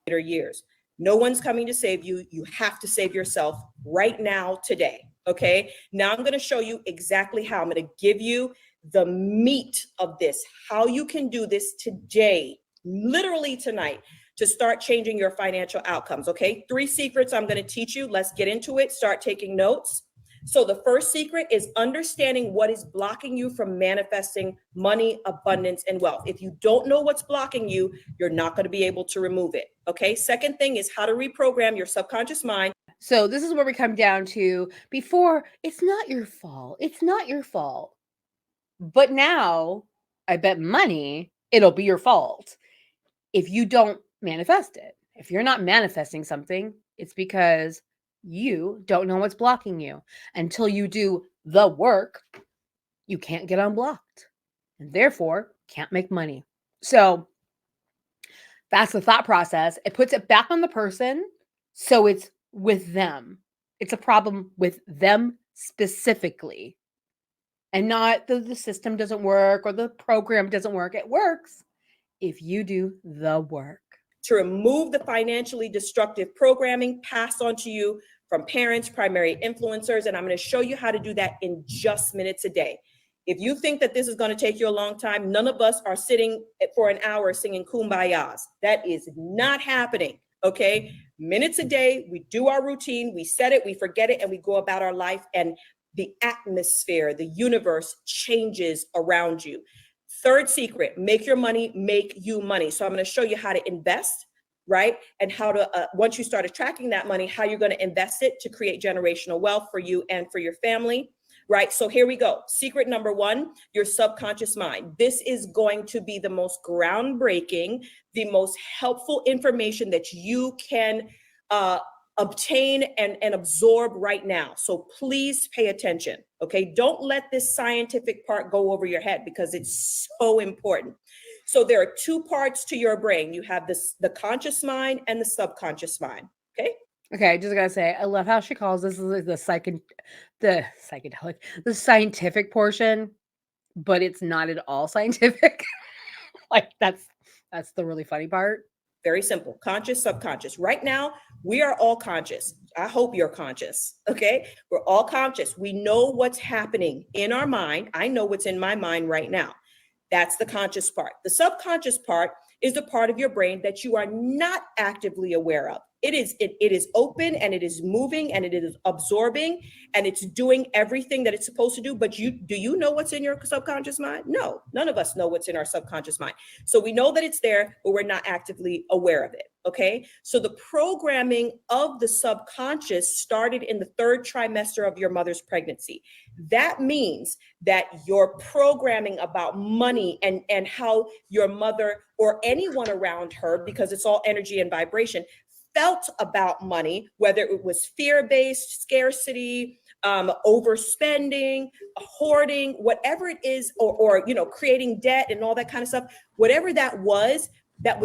Years. No one's coming to save you. You have to save yourself right now, today. Okay. Now I'm going to show you exactly how. I'm going to give you the meat of this, how you can do this today, literally tonight, to start changing your financial outcomes. Okay. 3 secrets I'm going to teach you. Let's get into it. Start taking notes. So the first secret is understanding what is blocking you from manifesting money, abundance, and wealth. If you don't know what's blocking you, you're not going to be able to remove it. Okay. Second thing is how to reprogram your subconscious mind. So this is where we come down to before, it's not your fault. It's not your fault. But now, I bet money, it'll be your fault if you don't manifest it. If you're not manifesting something, it's because you don't know what's blocking you. Until you do the work, you can't get unblocked and therefore can't make money. So that's the thought process. It puts it back on the person. So it's with them. It's a problem with them specifically, and not the system doesn't work or the program doesn't work. It works. if you do the work. To remove the financially destructive programming passed on to you from parents, primary influencers, and I'm going to show you how to do that in just minutes a day. If you think that this is going to take you a long time, none of us are sitting for an hour singing kumbayas. That is not happening, okay? Minutes a day, we do our routine, we set it, we forget it, and we go about our life, and the atmosphere, the universe changes around you. Third secret, make your money make you money. So I'm going to show you how to invest, right? And how to, once you start tracking that money, how you're going to invest it to create generational wealth for you and for your family, right? So here we go. Secret number one, your subconscious mind. This is going to be the most groundbreaking, the most helpful information that you can obtain and absorb right now. So please pay attention, okay? Don't let this scientific part go over your head because it's so important. So there are two parts to your brain. You have the conscious mind and the subconscious mind, okay? Okay, I just gotta say, I love how she calls this like the psychedelic, the scientific portion, but it's not at all scientific. Like that's the really funny part. Very simple. Conscious, subconscious. Right now, we are all conscious. I hope you're conscious. Okay. We're all conscious. We know what's happening in our mind. I know what's in my mind right now. That's the conscious part. The subconscious part is the part of your brain that you are not actively aware of. It is open and it is moving and it is absorbing and it's doing everything that it's supposed to do. But do you know what's in your subconscious mind? No, none of us know what's in our subconscious mind. So we know that it's there, but we're not actively aware of it. Okay. So the programming of the subconscious started in the third trimester of your mother's pregnancy. That means that your programming about money and how your mother or anyone around her, because it's all energy and vibration, felt about money, whether it was fear-based, scarcity, overspending, hoarding, whatever it is, or creating debt and all that kind of stuff, whatever that was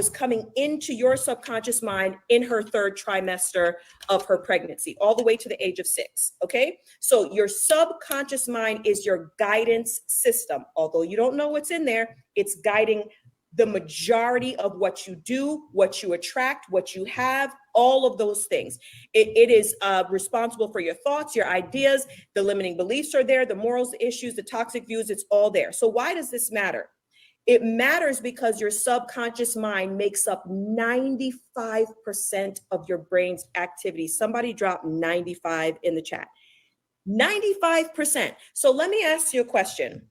coming into your subconscious mind in her third trimester of her pregnancy, all the way to the age of 6. Okay. So your subconscious mind is your guidance system. Although you don't know what's in there, it's guiding the majority of what you do, what you attract, what you have, all of those things. It is responsible for your thoughts, your ideas, the limiting beliefs are there, the morals, the issues, the toxic views, it's all there. So why does this matter? It matters because your subconscious mind makes up 95% of your brain's activity. Somebody drop 95 in the chat. 95%. So let me ask you a question.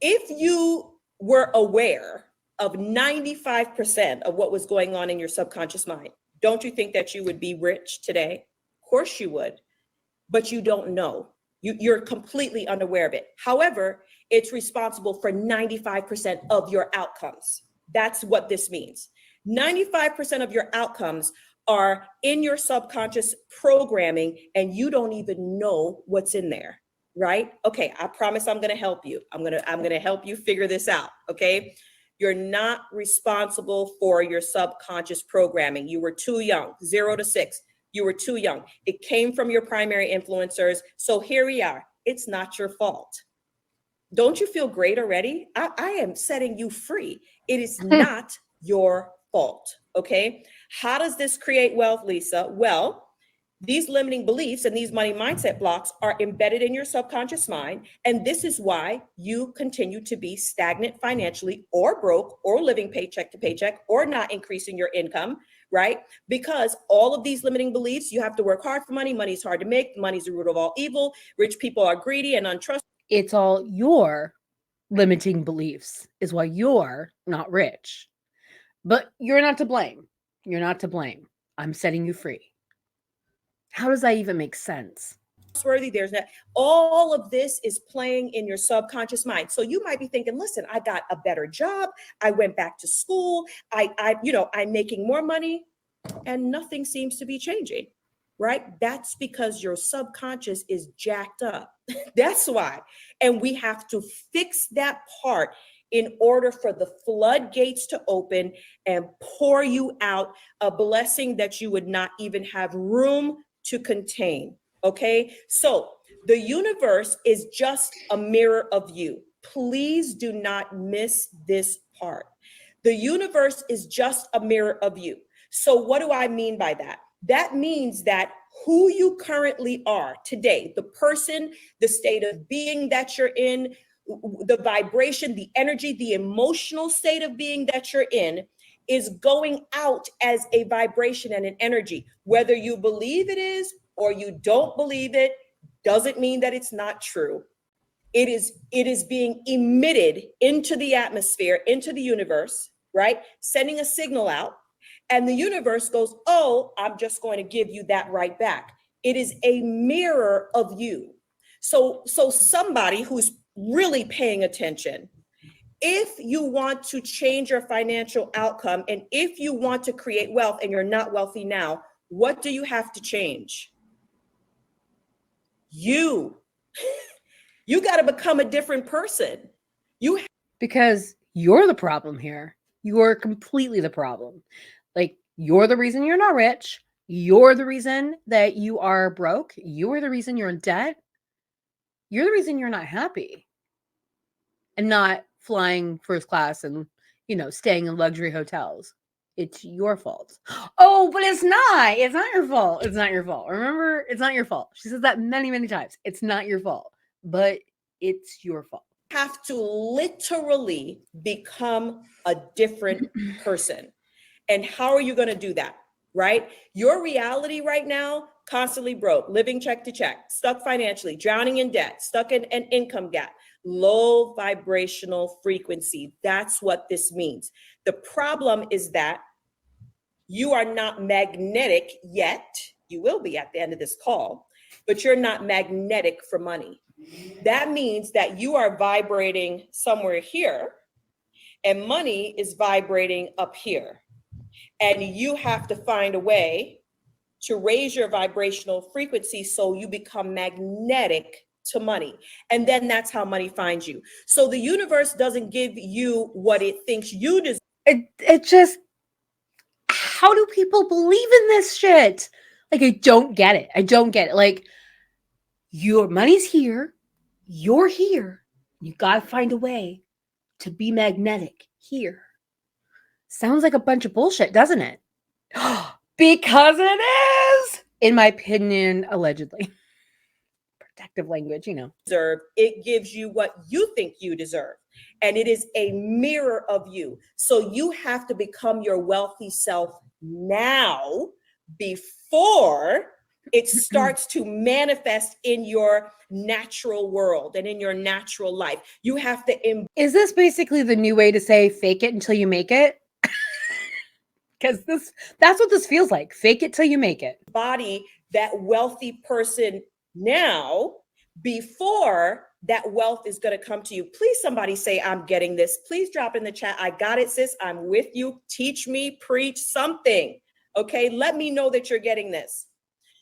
If you were aware of 95% of what was going on in your subconscious mind, don't you think that you would be rich today? Of course you would, but you don't know. You're completely unaware of it. However, it's responsible for 95% of your outcomes. That's what this means. 95% of your outcomes are in your subconscious programming, and you don't even know what's in there, right? Okay, I promise I'm gonna help you. I'm gonna help you figure this out, okay? You're not responsible for your subconscious programming. You were too young, 0 to 6. You were too young. It came from your primary influencers. So here we are. It's not your fault. Don't you feel great already? I am setting you free. It is not your fault. Okay. How does this create wealth, Lisa? Well, these limiting beliefs and these money mindset blocks are embedded in your subconscious mind. And this is why you continue to be stagnant financially, or broke, or living paycheck to paycheck, or not increasing your income, right? Because all of these limiting beliefs, you have to work hard for money. Money's hard to make. Money's the root of all evil. Rich people are greedy and untrustworthy. It's all your limiting beliefs is why you're not rich. But you're not to blame. You're not to blame. I'm setting you free. How does that even make sense? There's that. All of this is playing in your subconscious mind. So you might be thinking, listen, I got a better job. I went back to school. I'm making more money and nothing seems to be changing, right? That's because your subconscious is jacked up. That's why. And we have to fix that part in order for the floodgates to open and pour you out a blessing that you would not even have room to contain. Okay, so the universe is just a mirror of you. Please do not miss this part. The universe is just a mirror of you. So what do I mean by that? That means that who you currently are today, the person, the state of being that you're in, the vibration, the energy, the emotional state of being that you're in is going out as a vibration and an energy. Whether you believe it is or you don't believe it, doesn't mean that it's not true. It is being emitted into the atmosphere, into the universe, right? Sending a signal out. And the universe goes, oh, I'm just going to give you that right back. It is a mirror of you. So somebody who's really paying attention, if you want to change your financial outcome and if you want to create wealth and you're not wealthy now, what do you have to change? You got to become a different person. Because you're the problem here. You're completely the problem. Like, you're the reason you're not rich. You're the reason that you are broke. You're the reason you're in debt. You're the reason you're not happy and not flying first class and, staying in luxury hotels. It's your fault. Oh, but it's not. It's not your fault. It's not your fault. Remember, it's not your fault. She says that many, many times. It's not your fault, but it's your fault. Have to literally become a different person. And how are you going to do that? Right? Your reality right now, constantly broke, living check to check, stuck financially, drowning in debt, stuck in an income gap, low vibrational frequency. That's what this means. The problem is that you are not magnetic yet. You will be at the end of this call, but you're not magnetic for money. That means that you are vibrating somewhere here and money is vibrating up here. And you have to find a way to raise your vibrational frequency so you become magnetic to money. And then that's how money finds you. So the universe doesn't give you what it thinks you deserve. It just, how do people believe in this shit? Like, I don't get it. I don't get it. Like, your money's here. You're here. You got to find a way to be magnetic here. Sounds like a bunch of bullshit, doesn't it? Because it is, in my opinion, allegedly. Protective language, Deserve. It gives you what you think you deserve. And it is a mirror of you. So you have to become your wealthy self now before it starts to manifest in your natural world and in your natural life. You have to. Is this basically the new way to say fake it until you make it? Because that's what this feels like. Fake it till you make it. Embody that wealthy person now before that wealth is going to come to you. Please, somebody say, I'm getting this. Please drop in the chat. I got it, sis. I'm with you. Teach me, preach something. Okay. Let me know that you're getting this.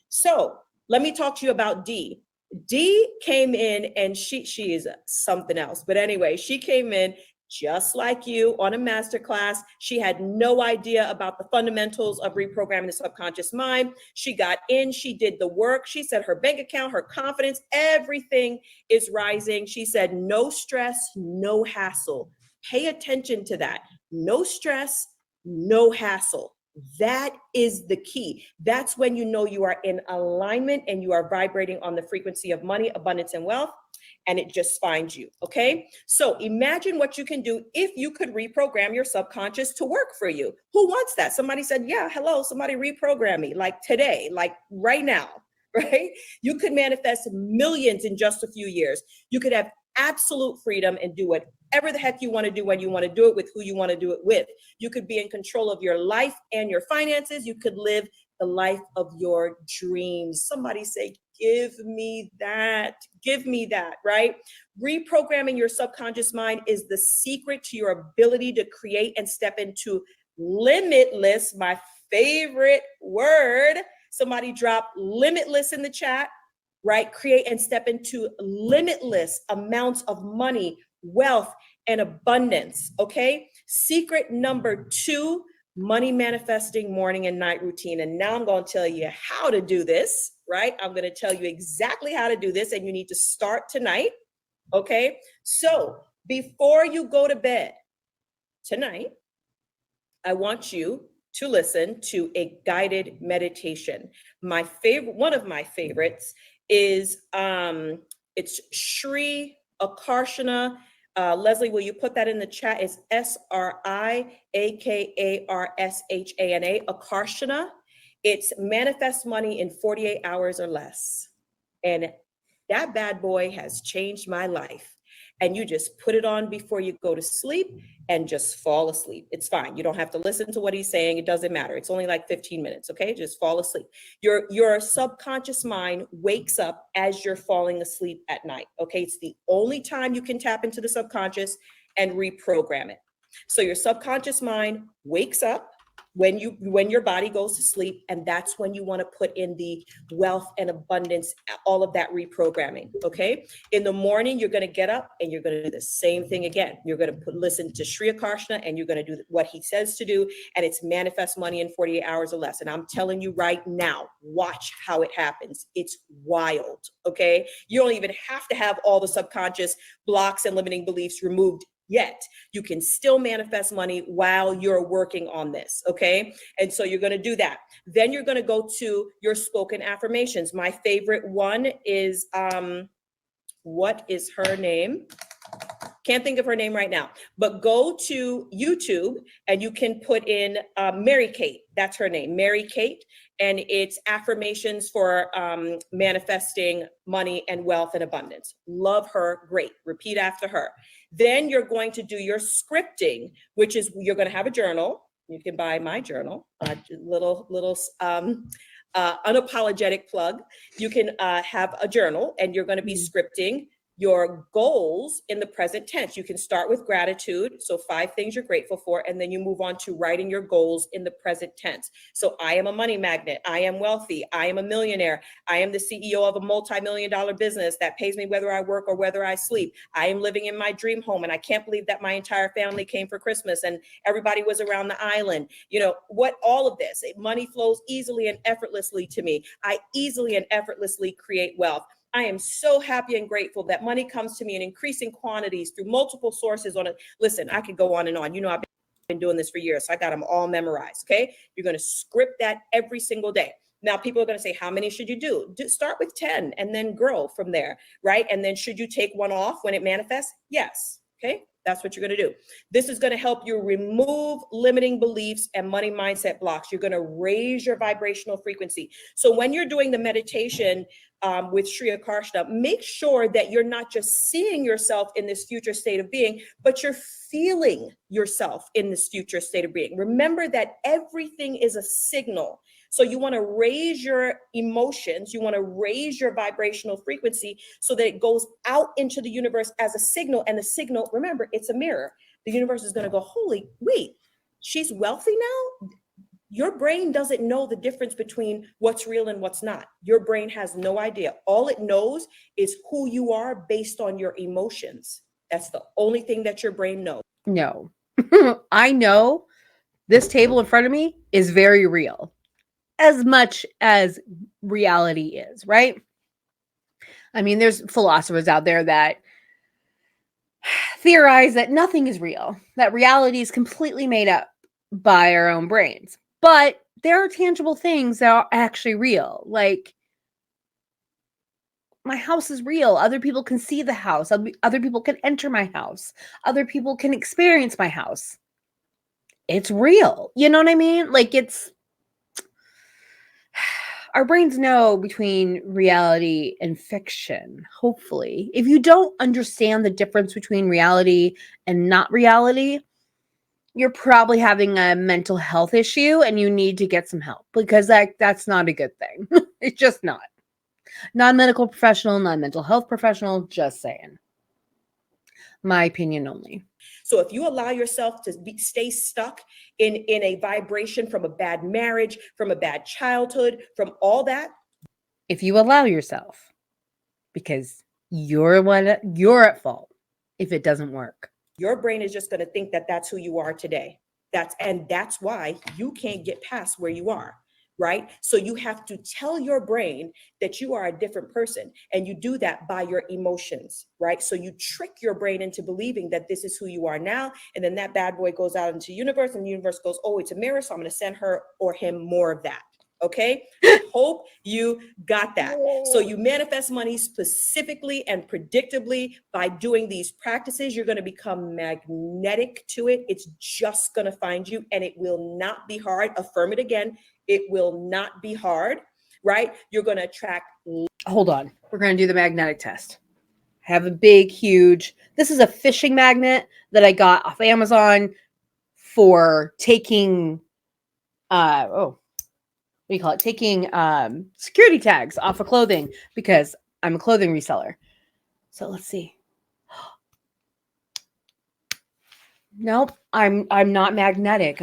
So let me talk to you about Dee. Dee came in and she is something else. But anyway, she came in just like you on a masterclass. She had no idea about the fundamentals of reprogramming the subconscious mind. She got in, she did the work. She said her bank account, her confidence, everything is rising. She said, no stress, no hassle. Pay attention to that. No stress, no hassle. That is the key. That's when you know you are in alignment and you are vibrating on the frequency of money, abundance, and wealth. And it just finds you. Okay. So imagine what you can do if you could reprogram your subconscious to work for you. Who wants that? Somebody said, yeah, hello, somebody reprogram me, like today, like right now, right? You could manifest millions in just a few years. You could have absolute freedom and do whatever the heck you want to do when you want to do it with who you want to do it with. You could be in control of your life and your finances. You could live the life of your dreams. Somebody say, give me that. Give me that, right? Reprogramming your subconscious mind is the secret to your ability to create and step into limitless, my favorite word. Somebody drop limitless in the chat, right? Create and step into limitless amounts of money, wealth, and abundance, okay? Secret number 2, money manifesting morning and night routine. And now I'm going to tell you how to do this, right? I'm going to tell you exactly how to do this, and you need to start tonight, okay? So before you go to bed tonight, I want you to listen to a guided meditation. My favorite, one of my favorites is it's Shri Akarshana. Leslie, will you put that in the chat? It's Sriakarshana, Akarshana. It's manifest money in 48 hours or less. And that bad boy has changed my life. And you just put it on before you go to sleep and just fall asleep. It's fine. You don't have to listen to what he's saying. It doesn't matter. It's only like 15 minutes. Okay. Just fall asleep. Your subconscious mind wakes up as you're falling asleep at night. Okay. It's the only time you can tap into the subconscious and reprogram it. So your subconscious mind wakes up when your body goes to sleep, and that's when you want to put in the wealth and abundance, all of that reprogramming. Okay, in the morning you're going to get up and you're going to do the same thing again. You're going to listen to Sri Akarshana and you're going to do what he says to do, and it's manifest money in 48 hours or less. And I'm telling you right now, watch how it happens. It's wild. Okay, you don't even have to have all the subconscious blocks and limiting beliefs removed yet. You can still manifest money while you're working on this. Okay. And so you're going to do that. Then you're going to go to your spoken affirmations. My favorite one is, what is her name? Can't think of her name right now, but go to YouTube and you can put in Mary Kate. That's her name, Mary Kate. And it's affirmations for manifesting money and wealth and abundance. Love her. Great. Repeat after her. Then you're going to do your scripting, which is you're going to have a journal. You can buy my journal, little unapologetic plug. You can have a journal and you're going to be scripting your goals in the present tense. You can start with gratitude. So 5 things you're grateful for, and then you move on to writing your goals in the present tense. So I am a money magnet. I am wealthy. I am a millionaire. I am the CEO of a multi-million-dollar business that pays me whether I work or whether I sleep. I am living in my dream home, and I can't believe that my entire family came for Christmas and everybody was around the island. You know, what all of this, money flows easily and effortlessly to me. I easily and effortlessly create wealth. I am so happy and grateful that money comes to me in increasing quantities through multiple sources on it. Listen, I could go on and on. You know, I've been doing this for years, so I got them all memorized. Okay. You're going to script that every single day. Now, people are going to say, how many should you do? Start with 10 and then grow from there. Right. And then should you take one off when it manifests? Yes. Okay. That's what you're going to do. This is going to help you remove limiting beliefs and money mindset blocks. You're going to raise your vibrational frequency. So when you're doing the meditation with Shri Akarshana, make sure that you're not just seeing yourself in this future state of being, but you're feeling yourself in this future state of being. Remember that everything is a signal. So you want to raise your emotions, you want to raise your vibrational frequency so that it goes out into the universe as a signal. And the signal, remember, it's a mirror. The universe is going to go, holy, wait, she's wealthy now? Your brain doesn't know the difference between what's real and what's not. Your brain has no idea. All it knows is who you are based on your emotions. That's the only thing that your brain knows. No. I know this table in front of me is very real, as much as reality is, right? I mean, there's philosophers out there that theorize that nothing is real, that reality is completely made up by our own brains. But there are tangible things that are actually real. Like, my house is real. Other people can see the house. Other people can enter my house. Other people can experience my house. It's real. You know what I mean? Like, it's our brains know between reality and fiction, hopefully. If you don't understand the difference between reality and not reality, you're probably having a mental health issue and you need to get some help, because that's not a good thing. It's just not. Non-medical professional, non-mental health professional, just saying. My opinion only. So if you allow yourself to stay stuck in a vibration from a bad marriage, from a bad childhood, from all that. If you allow yourself, because you're at fault if it doesn't work. Your brain is just going to think that that's who you are today. That's why you can't get past where you are. right? So you have to tell your brain that you are a different person. And you do that by your emotions, right? So you trick your brain into believing that this is who you are now. And then that bad boy goes out into the universe, and the universe goes, oh, it's a mirror. So I'm going to send her or him more of that. Okay. I hope you got that. So you manifest money specifically and predictably by doing these practices. You're going to become magnetic to it. It's just going to find you, and it will not be hard. Affirm it again. It will not be hard, right? You're going to attract. Hold on. We're going to do the magnetic test. I have a big, huge, this is a fishing magnet that I got off Amazon for taking, what do you call it? Taking security tags off of clothing because I'm a clothing reseller. So let's see. Nope, I'm not magnetic.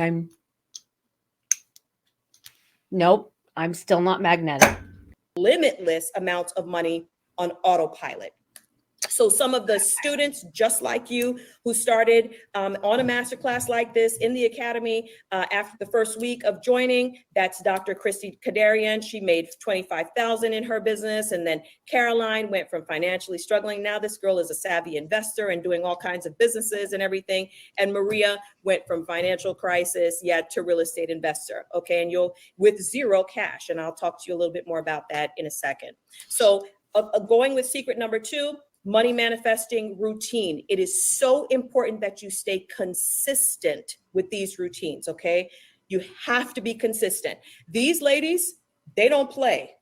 Nope, I'm still not magnetic. Limitless amounts of money on autopilot. So some of the students, just like you, who started on a masterclass like this in the academy after the first week of joining, that's Dr. Christy Kadarian. She made $25,000 in her business. And then Caroline went from financially struggling. Now this girl is a savvy investor and doing all kinds of businesses and everything. And Maria went from financial crisis, to real estate investor. Okay. And you'll with zero cash. And I'll talk to you a little bit more about that in a second. So going with secret number 2, money manifesting routine. It is so important that you stay consistent with these routines, okay? You have to be consistent. These ladies, they don't play.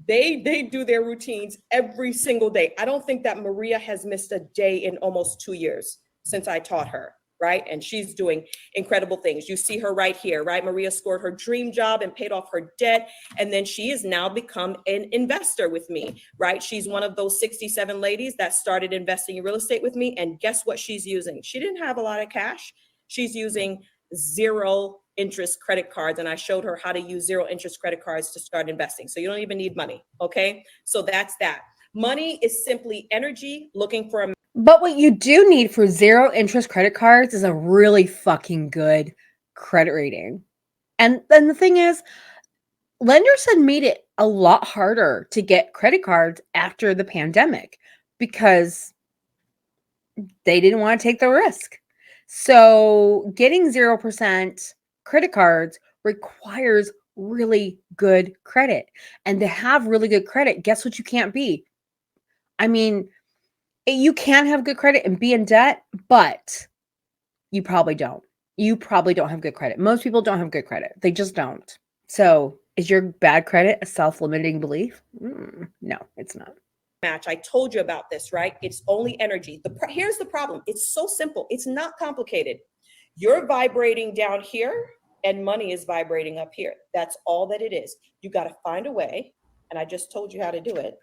They do their routines every single day. I don't think that Maria has missed a day in almost 2 years since I taught her, right? And she's doing incredible things. You see her right here, right? Maria scored her dream job and paid off her debt. And then she has now become an investor with me, right? She's one of those 67 ladies that started investing in real estate with me. And guess what she's using? She didn't have a lot of cash. She's using zero interest credit cards. And I showed her how to use zero interest credit cards to start investing. So you don't even need money. Okay. So that's that. Money is simply energy looking for a. But what you do need for zero interest credit cards is a really fucking good credit rating. And then the thing is, lenders had made it a lot harder to get credit cards after the pandemic because they didn't want to take the risk. So getting 0% credit cards requires really good credit. And to have really good credit, guess what you can't be? I mean, you can have good credit and be in debt, but you probably don't. You probably don't have good credit. Most people don't have good credit. They just don't. So is your bad credit a self-limiting belief? No, it's not. Match. I told you about this, right? It's only energy. Here's the problem. It's so simple. It's not complicated. You're vibrating down here and money is vibrating up here. That's all that it is. You got to find a way, and I just told you how to do it,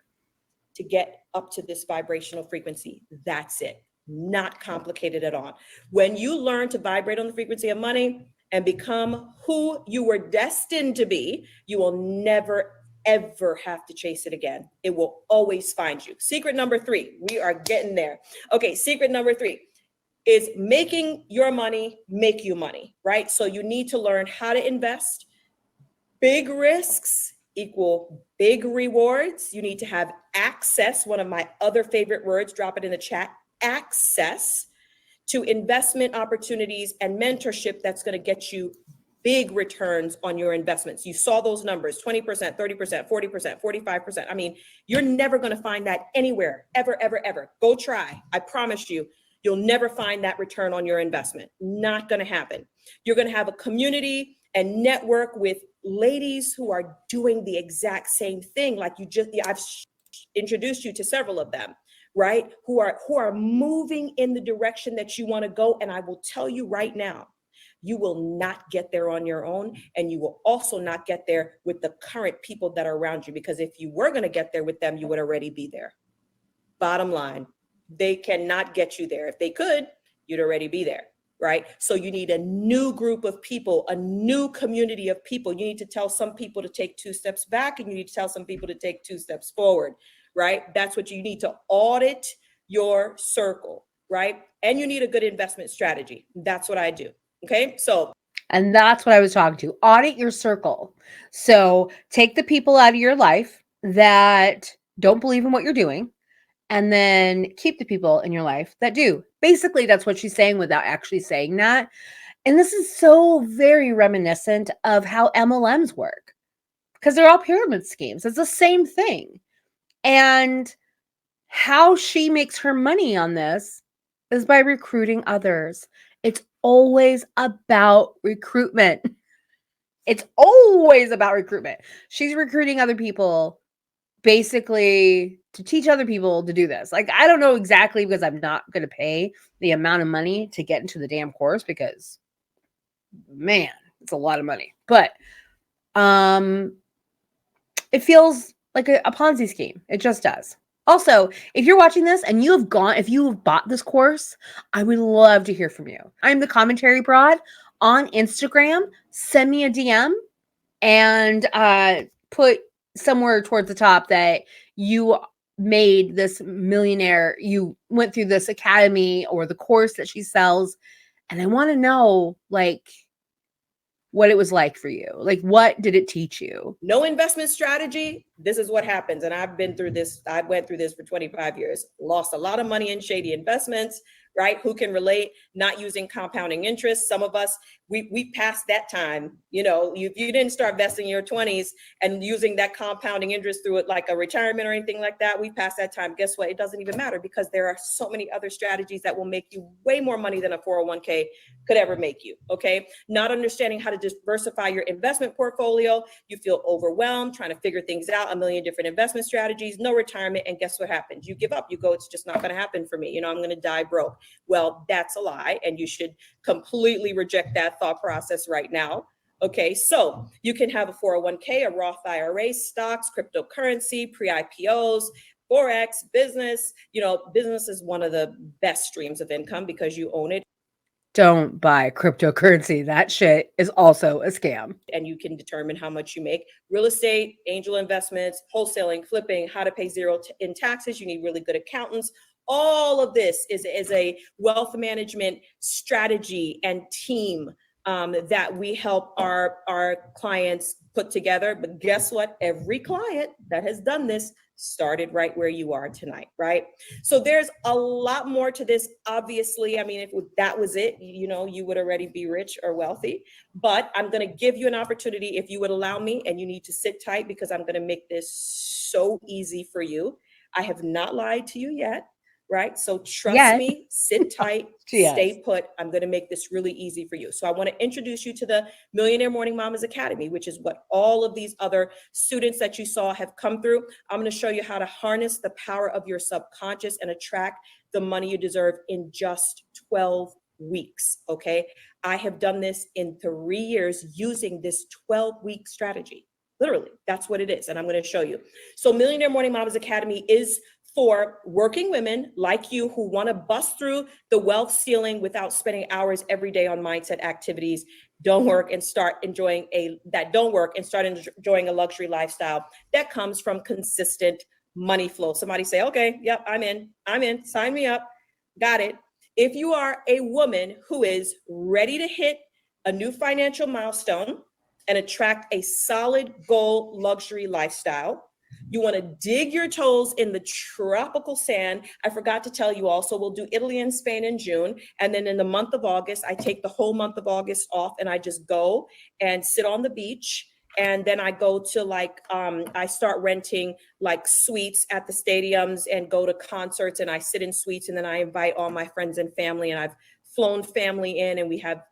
to get up to this vibrational frequency. That's it. Not complicated at all. When you learn to vibrate on the frequency of money and become who you were destined to be, you will never ever have to chase it again. It will always find you. Secret number 3, we are getting there. Okay, secret number 3 is making your money make you money, right? So you need to learn how to invest. Big risks equal big rewards. You need to have access, one of my other favorite words, drop it in the chat, access to investment opportunities and mentorship that's going to get you big returns on your investments. You saw those numbers, 20%, 30%, 40%, 45%. I mean, you're never going to find that anywhere, ever, ever, ever. Go try. I promise you, you'll never find that return on your investment. Not going to happen. You're going to have a community and network with ladies who are doing the exact same thing. Like I've introduced you to several of them, right? Who are moving in the direction that you want to go. And I will tell you right now, you will not get there on your own. And you will also not get there with the current people that are around you, because if you were going to get there with them, you would already be there. Bottom line, they cannot get you there. If they could, you'd already be there, right? So you need a new group of people, a new community of people. You need to tell some people to take 2 steps back, and you need to tell some people to take 2 steps forward, right? That's what you need to audit your circle, right? And you need a good investment strategy. That's what I do. Okay. So And that's what I was talking to. Audit your circle. So take the people out of your life that don't believe in what you're doing, and then keep the people in your life that do. Basically, that's what she's saying without actually saying that. And this is so very reminiscent of how MLMs work, because they're all pyramid schemes. It's the same thing. And how she makes her money on this is by recruiting others. It's always about recruitment. It's always about recruitment. She's recruiting other people basically to teach other people to do this. Like, I don't know exactly, because I'm not going to pay the amount of money to get into the damn course, because man, it's a lot of money. But it feels like a Ponzi scheme. It just does. Also, if you're watching this and if you have bought this course, I would love to hear from you. I'm the Commentary Broad on Instagram. Send me a DM and put somewhere towards the top that you made this millionaire, you went through this academy or the course that she sells. And I want to know, like, what it was like for you. Like, what did it teach you? No investment strategy. This is what happens. And I've been through this. I went through this for 25 years, lost a lot of money in shady investments, right? Who can relate? Not using compounding interest. Some of us, we passed that time. You know, you didn't start investing in your 20s and using that compounding interest through it like a retirement or anything like that. We passed that time. Guess what? It doesn't even matter, because there are so many other strategies that will make you way more money than a 401k could ever make you. Okay. Not understanding how to diversify your investment portfolio. You feel overwhelmed, trying to figure things out, a million different investment strategies, no retirement. And guess what happens? You give up. You go, it's just not going to happen for me. You know, I'm going to die broke. Well, that's a lie. And you should completely reject that thought process right now. Okay, so you can have a 401k, a Roth IRA, stocks, cryptocurrency, pre-IPOs, Forex, business. You know, business is one of the best streams of income because you own it. Don't buy cryptocurrency. That shit is also a scam. And you can determine how much you make. Real estate, angel investments, wholesaling, flipping, how to pay zero in taxes. You need really good accountants. All of this is a wealth management strategy and team that we help our clients put together. But guess what? Every client that has done this started right where you are tonight, right? So there's a lot more to this. Obviously, I mean, if that was it, you know, you would already be rich or wealthy. But I'm going to give you an opportunity, if you would allow me, and you need to sit tight because I'm going to make this so easy for you. I have not lied to you yet. Right. So trust me, sit tight, stay put. I'm going to make this really easy for you. So I want to introduce you to the Millionaire Morning Mamas Academy, which is what all of these other students that you saw have come through. I'm going to show you how to harness the power of your subconscious and attract the money you deserve in just 12 weeks. Okay. I have done this in 3 years using this 12-week strategy. Literally, that's what it is. And I'm going to show you. So Millionaire Morning Mamas Academy is for working women like you who want to bust through the wealth ceiling without spending hours every day on mindset activities, don't work and start enjoying a luxury lifestyle that comes from consistent money flow. Somebody say, okay, yep, I'm in, sign me up. Got it. If you are a woman who is ready to hit a new financial milestone and attract a solid goal luxury lifestyle, you want to dig your toes in the tropical sand. I forgot to tell you also, we'll do Italy and Spain in June. And then in the month of August, I take the whole month of August off and I just go and sit on the beach. And then I go to I start renting like suites at the stadiums and go to concerts, and I sit in suites, and then I invite all my friends and family, and I've flown family in, and we have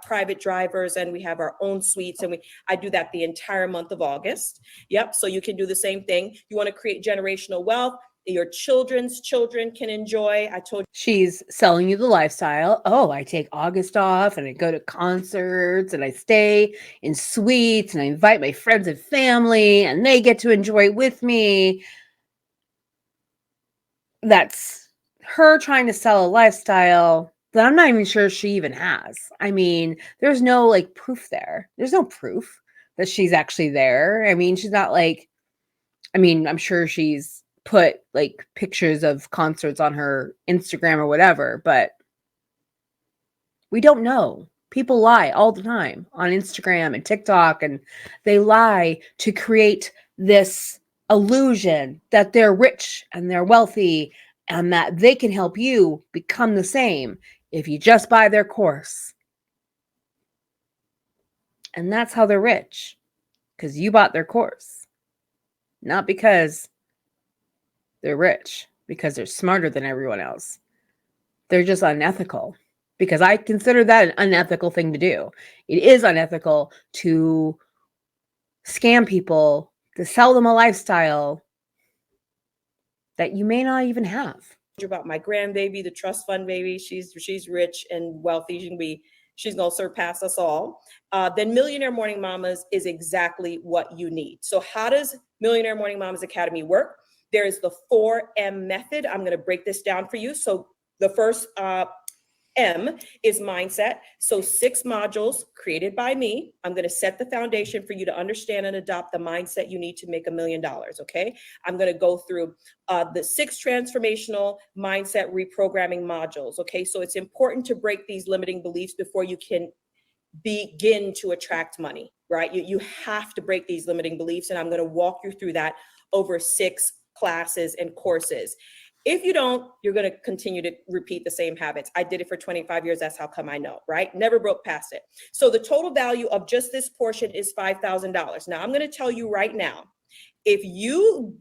private drivers, and we have our own suites, and I do that the entire month of August. Yep. So you can do the same thing. You want to create generational wealth. Your children's children can enjoy. I told you. She's selling you the lifestyle. Oh, I take August off and I go to concerts and I stay in suites and I invite my friends and family and they get to enjoy with me. That's her trying to sell a lifestyle that I'm not even sure she even has. I mean, there's no like proof there. There's no proof that she's actually there. I mean, she's not like, I'm sure she's put like pictures of concerts on her Instagram or whatever, but we don't know. People lie all the time on Instagram and TikTok, and they lie to create this illusion that they're rich and they're wealthy and that they can help you become the same if you just buy their course. And that's how they're rich, because you bought their course, not because they're rich, because they're smarter than everyone else. They're just unethical, because I consider that an unethical thing to do. It is unethical to scam people, to sell them a lifestyle that you may not even have. About my grandbaby, the trust fund baby. She's rich and wealthy. She's gonna surpass us all. Then Millionaire Morning Mamas is exactly what you need. So how does Millionaire Morning Mamas Academy work? There is the 4M method. I'm gonna break this down for you. So the first M is mindset. So 6 modules created by me. I'm going to set the foundation for you to understand and adopt the mindset you need to make $1 million. Okay. I'm going to go through the 6 transformational mindset reprogramming modules. Okay. So it's important to break these limiting beliefs before you can begin to attract money, right? You have to break these limiting beliefs. And I'm going to walk you through that over 6 classes and courses. If you don't, you're going to continue to repeat the same habits. I did it for 25 years. That's how come I know, right? Never broke past it. So the total value of just this portion is $5,000. Now I'm going to tell you right now, if you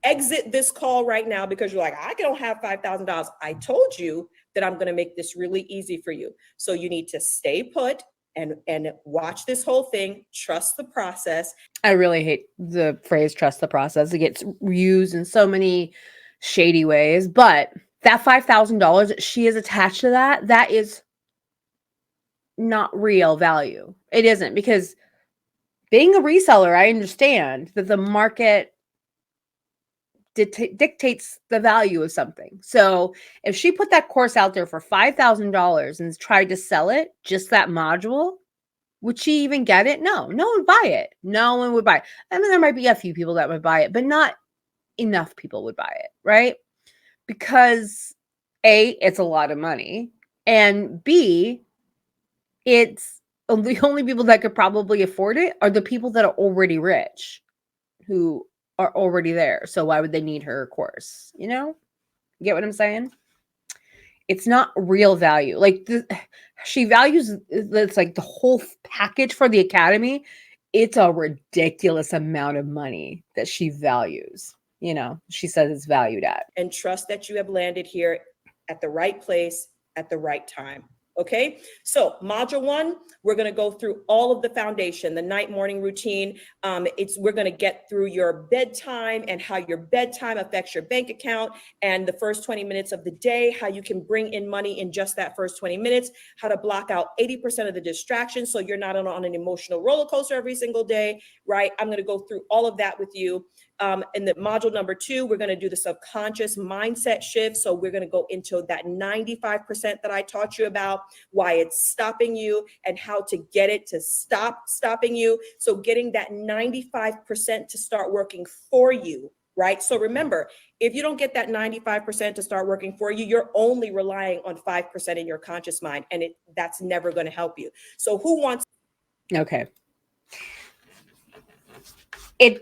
exit this call right now because you're like, I don't have $5,000, I told you that I'm going to make this really easy for you. So you need to stay put and watch this whole thing. Trust the process. I really hate the phrase trust the process. It gets used in so many shady ways, but that $5,000 that she is attached to, that is not real value. It isn't, because being a reseller, I understand that the market dictates the value of something. So if she put that course out there for $5,000 and tried to sell it, just that module, would she even get it? No, no one would buy it. No one would buy it. I mean, there might be a few people that would buy it, but not enough people would buy it, right? Because A, it's a lot of money, and B, it's the only people that could probably afford it are the people that are already rich, who are already there. So why would they need her course? You know? You get what I'm saying? It's not real value. Like she values it's like the whole package for the academy. It's a ridiculous amount of money that she values. You know, she says it's valued at. And trust that you have landed here at the right place at the right time. Okay, so module 1, we're going to go through all of the foundation, the night morning routine. We're going to get through your bedtime and how your bedtime affects your bank account, and the first 20 minutes of the day, how you can bring in money in just that first 20 minutes, how to block out 80% of the distractions so you're not on an emotional roller coaster every single day, right? I'm going to go through all of that with you. In the module number 2, we're going to do the subconscious mindset shift. So we're going to go into that 95% that I taught you about, why it's stopping you and how to get it to stop stopping you. So getting that 95% to start working for you, right? So remember, if you don't get that 95% to start working for you, you're only relying on 5% in your conscious mind, and that's never going to help you. So who wants? Okay.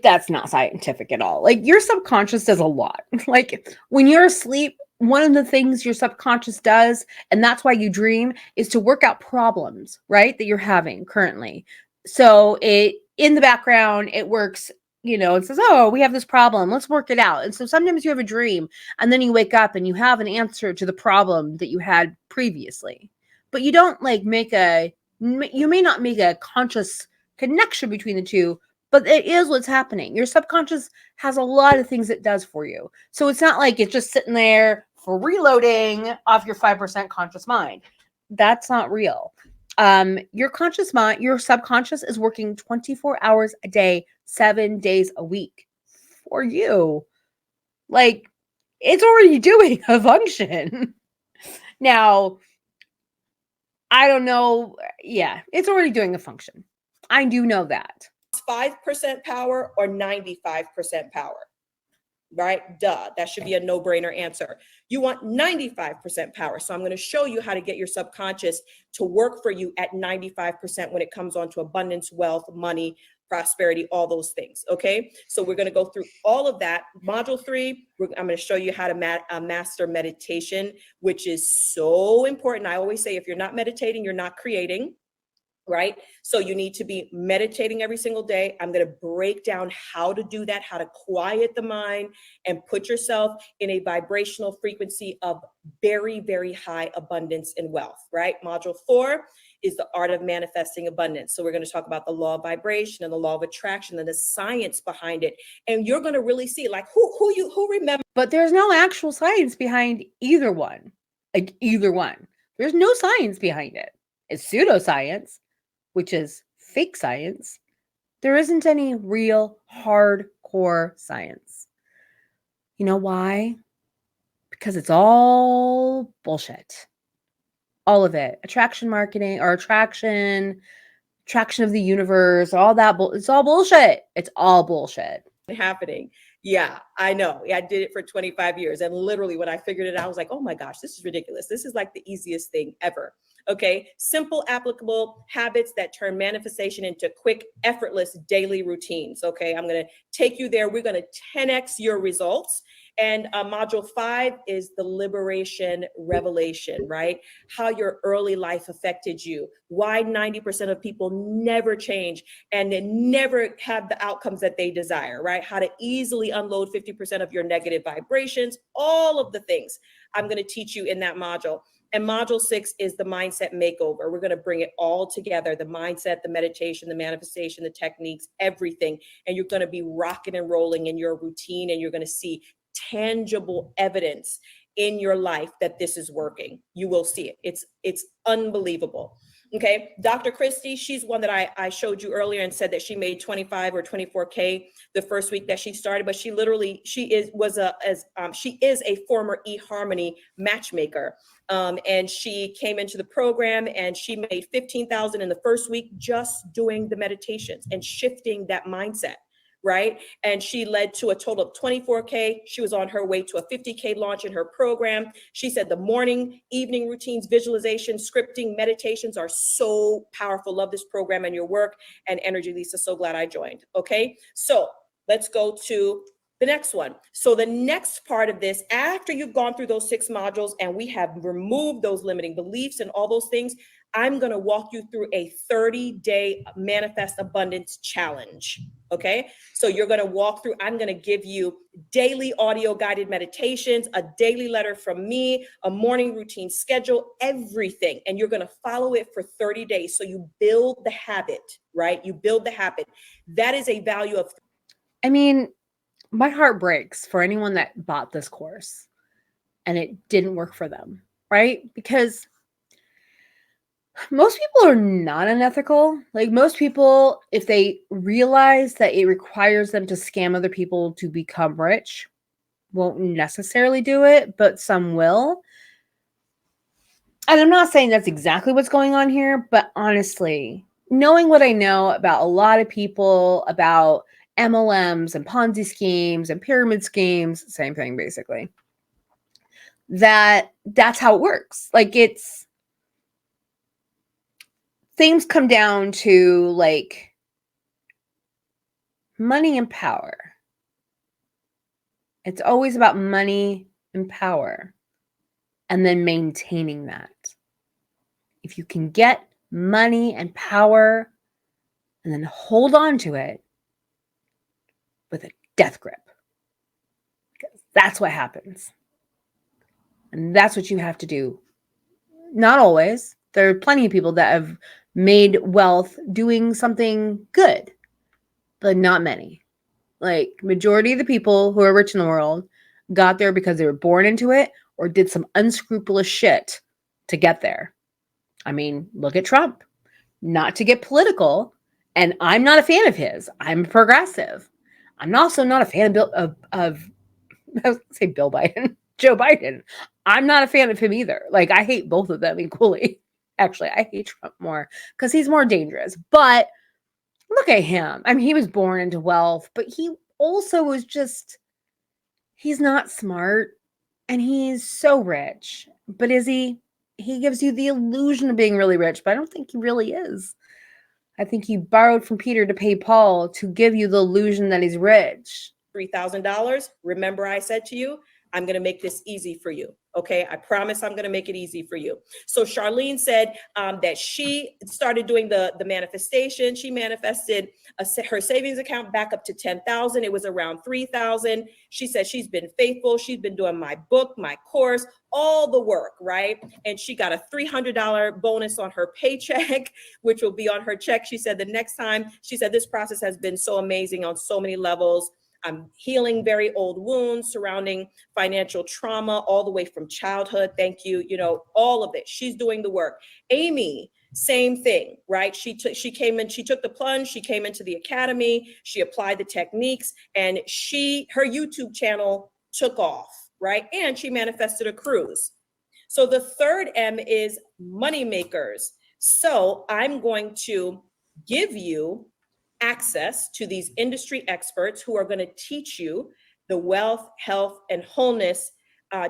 That's not scientific at all. Like, your subconscious does a lot. Like, when you're asleep, one of the things your subconscious does, and that's why you dream, is to work out problems, right, that you're having currently. So it, in the background, it works, you know, it says, oh, we have this problem, let's work it out. And so sometimes you have a dream and then you wake up and you have an answer to the problem that you had previously. But you don't like you may not make a conscious connection between the two, but it is what's happening. Your subconscious has a lot of things it does for you. So it's not like it's just sitting there for reloading off your 5% conscious mind. That's not real. Your conscious mind, your subconscious is working 24 hours a day, 7 days a week for you. Like, it's already doing a function. Now, I don't know. Yeah, it's already doing a function. I do know that. 5% power or 95% power? right? Duh, that should be a no-brainer answer. You want 95% power. So I'm going to show you how to get your subconscious to work for you at 95% when it comes on to abundance, wealth, money, prosperity, all those things. Okay. So we're going to go through all of that. Module 3, I'm going to show you how to master meditation, which is so important. I always say, if you're not meditating, you're not creating. Right? So you need to be meditating every single day. I'm going to break down how to do that, how to quiet the mind and put yourself in a vibrational frequency of very, very high abundance and wealth, right? Module 4 is the art of manifesting abundance. So we're going to talk about the law of vibration and the law of attraction and the science behind it. And you're going to really see, like, who remembers. But there's no actual science behind either one. Like either one. There's no science behind it. It's pseudoscience, which is fake science. There isn't any real hardcore science. You know why? Because it's all bullshit. All of it. Attraction marketing or attraction of the universe, all that. It's all bullshit. It's all bullshit. Happening. Yeah, I know. Yeah, I did it for 25 years. And literally when I figured it out, I was like, oh my gosh, this is ridiculous. This is like the easiest thing ever. Okay. Simple, applicable habits that turn manifestation into quick, effortless daily routines. Okay. I'm going to take you there. We're going to 10x your results. And module 5 is the liberation revelation, right? How your early life affected you, why 90% of people never change and then never have the outcomes that they desire, right? How to easily unload 50% of your negative vibrations, all of the things I'm going to teach you in that module. And module 6 is the mindset makeover. We're going to bring it all together, the mindset, the meditation, the manifestation, the techniques, everything. And you're going to be rocking and rolling in your routine, and you're going to see tangible evidence in your life that this is working. You will see it. It's unbelievable. Okay. Dr. Christie, she's one that I showed you earlier and said that she made 25 or 24K the first week that she started, but she is a former eHarmony matchmaker. And she came into the program and she made 15,000 in the first week just doing the meditations and shifting that mindset. Right. And she led to a total of 24K. She was on her way to a 50K launch in her program. She said the morning, evening routines, visualization, scripting, meditations are so powerful. Love this program and your work and energy, Lisa. So glad I joined. Okay. So let's go to the next one. So the next part of this, after you've gone through those 6 modules and we have removed those limiting beliefs and all those things, I'm going to walk you through a 30-day manifest abundance challenge. Okay. So you're going to walk through, I'm going to give you daily audio guided meditations, a daily letter from me, a morning routine schedule, everything. And you're going to follow it for 30 days. So you build the habit, right? You build the habit. That is a value of. I mean, my heart breaks for anyone that bought this course and it didn't work for them, right? Because most people are not unethical. Like most people, if they realize that it requires them to scam other people to become rich, won't necessarily do it, but some will. And I'm not saying that's exactly what's going on here, but honestly, knowing what I know about a lot of people, about MLMs and Ponzi schemes and pyramid schemes, same thing basically, that's how it works. Like it's things come down to like money and power. It's always about money and power and then maintaining that. If you can get money and power and then hold on to it with a death grip, because that's what happens. And that's what you have to do. Not always. There are plenty of people that have made wealth doing something good, but not many. Like majority of the people who are rich in the world got there because they were born into it or did some unscrupulous shit to get there. I mean, look at Trump. Not to get political, and I'm not a fan of his. I'm progressive. I'm also not a fan of I was gonna say Bill Biden, Joe Biden. I'm not a fan of him either. Like I hate both of them equally. Actually, I hate Trump more because he's more dangerous. But look at him. I mean, he was born into wealth, but he also was just He's not smart and he's so rich. But is he? He gives you the illusion of being really rich, but I don't think he really is. I think he borrowed from Peter to pay Paul to give you the illusion that he's rich. $3,000. Remember, I said to you, I'm going to make this easy for you. Okay. I promise I'm going to make it easy for you. So Charlene said that she started doing the manifestation. She manifested her savings account back up to 10,000. It was around 3,000. She said she's been faithful. She's been doing my book, my course, all the work, right? And she got a $300 bonus on her paycheck, which will be on her check. She said the next time, she said this process has been so amazing on so many levels. I'm healing very old wounds surrounding financial trauma, all the way from childhood. Thank you. You know, all of it. She's doing the work. Amy, same thing, right? She came in, she took the plunge, she came into the academy, she applied the techniques, and her YouTube channel took off, right? And she manifested a cruise. So the third M is money makers. So I'm going to give you access to these industry experts who are going to teach you the wealth, health, and wholeness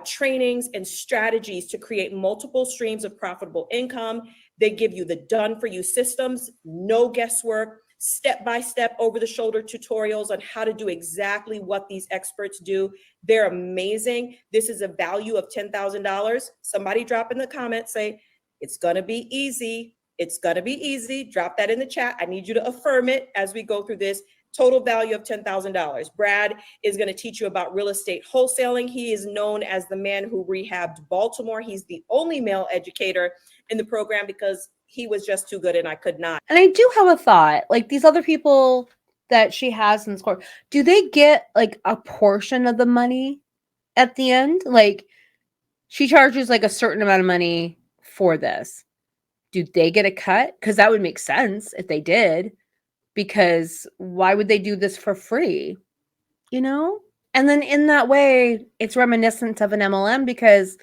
trainings and strategies to create multiple streams of profitable income. They give you the done for you systems, no guesswork, step-by-step over-the-shoulder tutorials on how to do exactly what these experts do. They're amazing. This is a value of $10,000. Somebody drop in the comments, say, it's going to be easy. It's going to be easy. Drop that in the chat. I need you to affirm it as we go through this. Total value of $10,000. Brad is going to teach you about real estate wholesaling. He is known as the man who rehabbed Baltimore. He's the only male educator in the program because he was just too good and I could not. And I do have a thought. Like these other people that she has in this course, do they get like a portion of the money at the end? Like she charges like a certain amount of money for this. Do they get a cut? Because that would make sense if they did. Because why would they do this for free? You know? And then in that way, it's reminiscent of an MLM because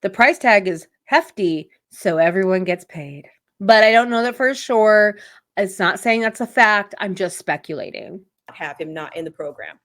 the price tag is hefty, so everyone gets paid. But I don't know that for sure. It's not saying that's a fact. I'm just speculating. Have him not in the program.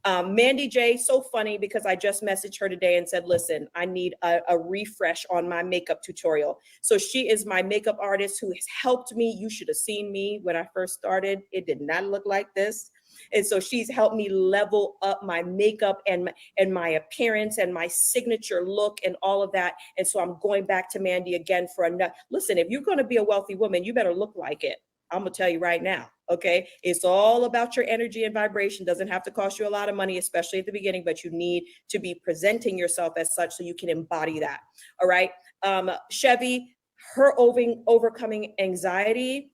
Mandy J, so funny because I just messaged her today and said, listen, I need a refresh on my makeup tutorial. So she is my makeup artist who has helped me. You should have seen me when I first started. It did not look like this. And so she's helped me level up my makeup and my appearance and my signature look and all of that. And so I'm going back to Mandy again for another. Listen, if you're going to be a wealthy woman, you better look like it. I'm going to tell you right now. Okay. It's all about your energy and vibration. Doesn't have to cost you a lot of money, especially at the beginning, but you need to be presenting yourself as such so you can embody that. All right. Chevy, her overcoming anxiety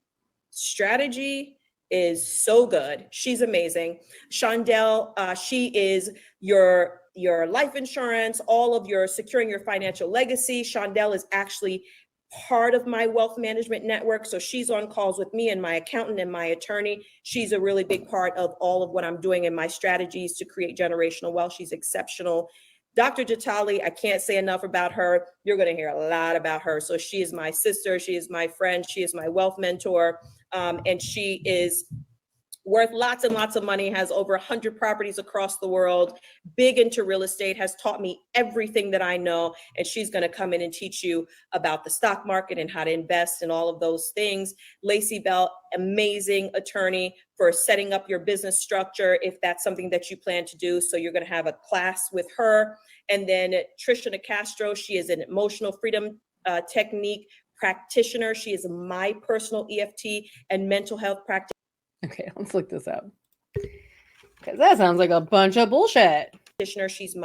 strategy is so good. She's amazing. Shondell, she is your life insurance, all of your securing your financial legacy. Shondell is actually part of my wealth management network. So she's on calls with me and my accountant and my attorney. She's a really big part of all of what I'm doing in my strategies to create generational wealth. She's exceptional. Dr. Jatali, I can't say enough about her. You're going to hear a lot about her. So she is my sister. She is my friend. She is my wealth mentor. And she is worth lots and lots of money, has over 100 properties across the world, big into real estate, has taught me everything that I know. And she's going to come in and teach you about the stock market and how to invest and all of those things. Lacey Bell, amazing attorney for setting up your business structure if that's something that you plan to do. So you're going to have a class with her. And then Trisha Castro, she is an emotional freedom technique practitioner. She is my personal EFT and mental health practitioner. Okay, let's look this up. Because that sounds like a bunch of bullshit. She's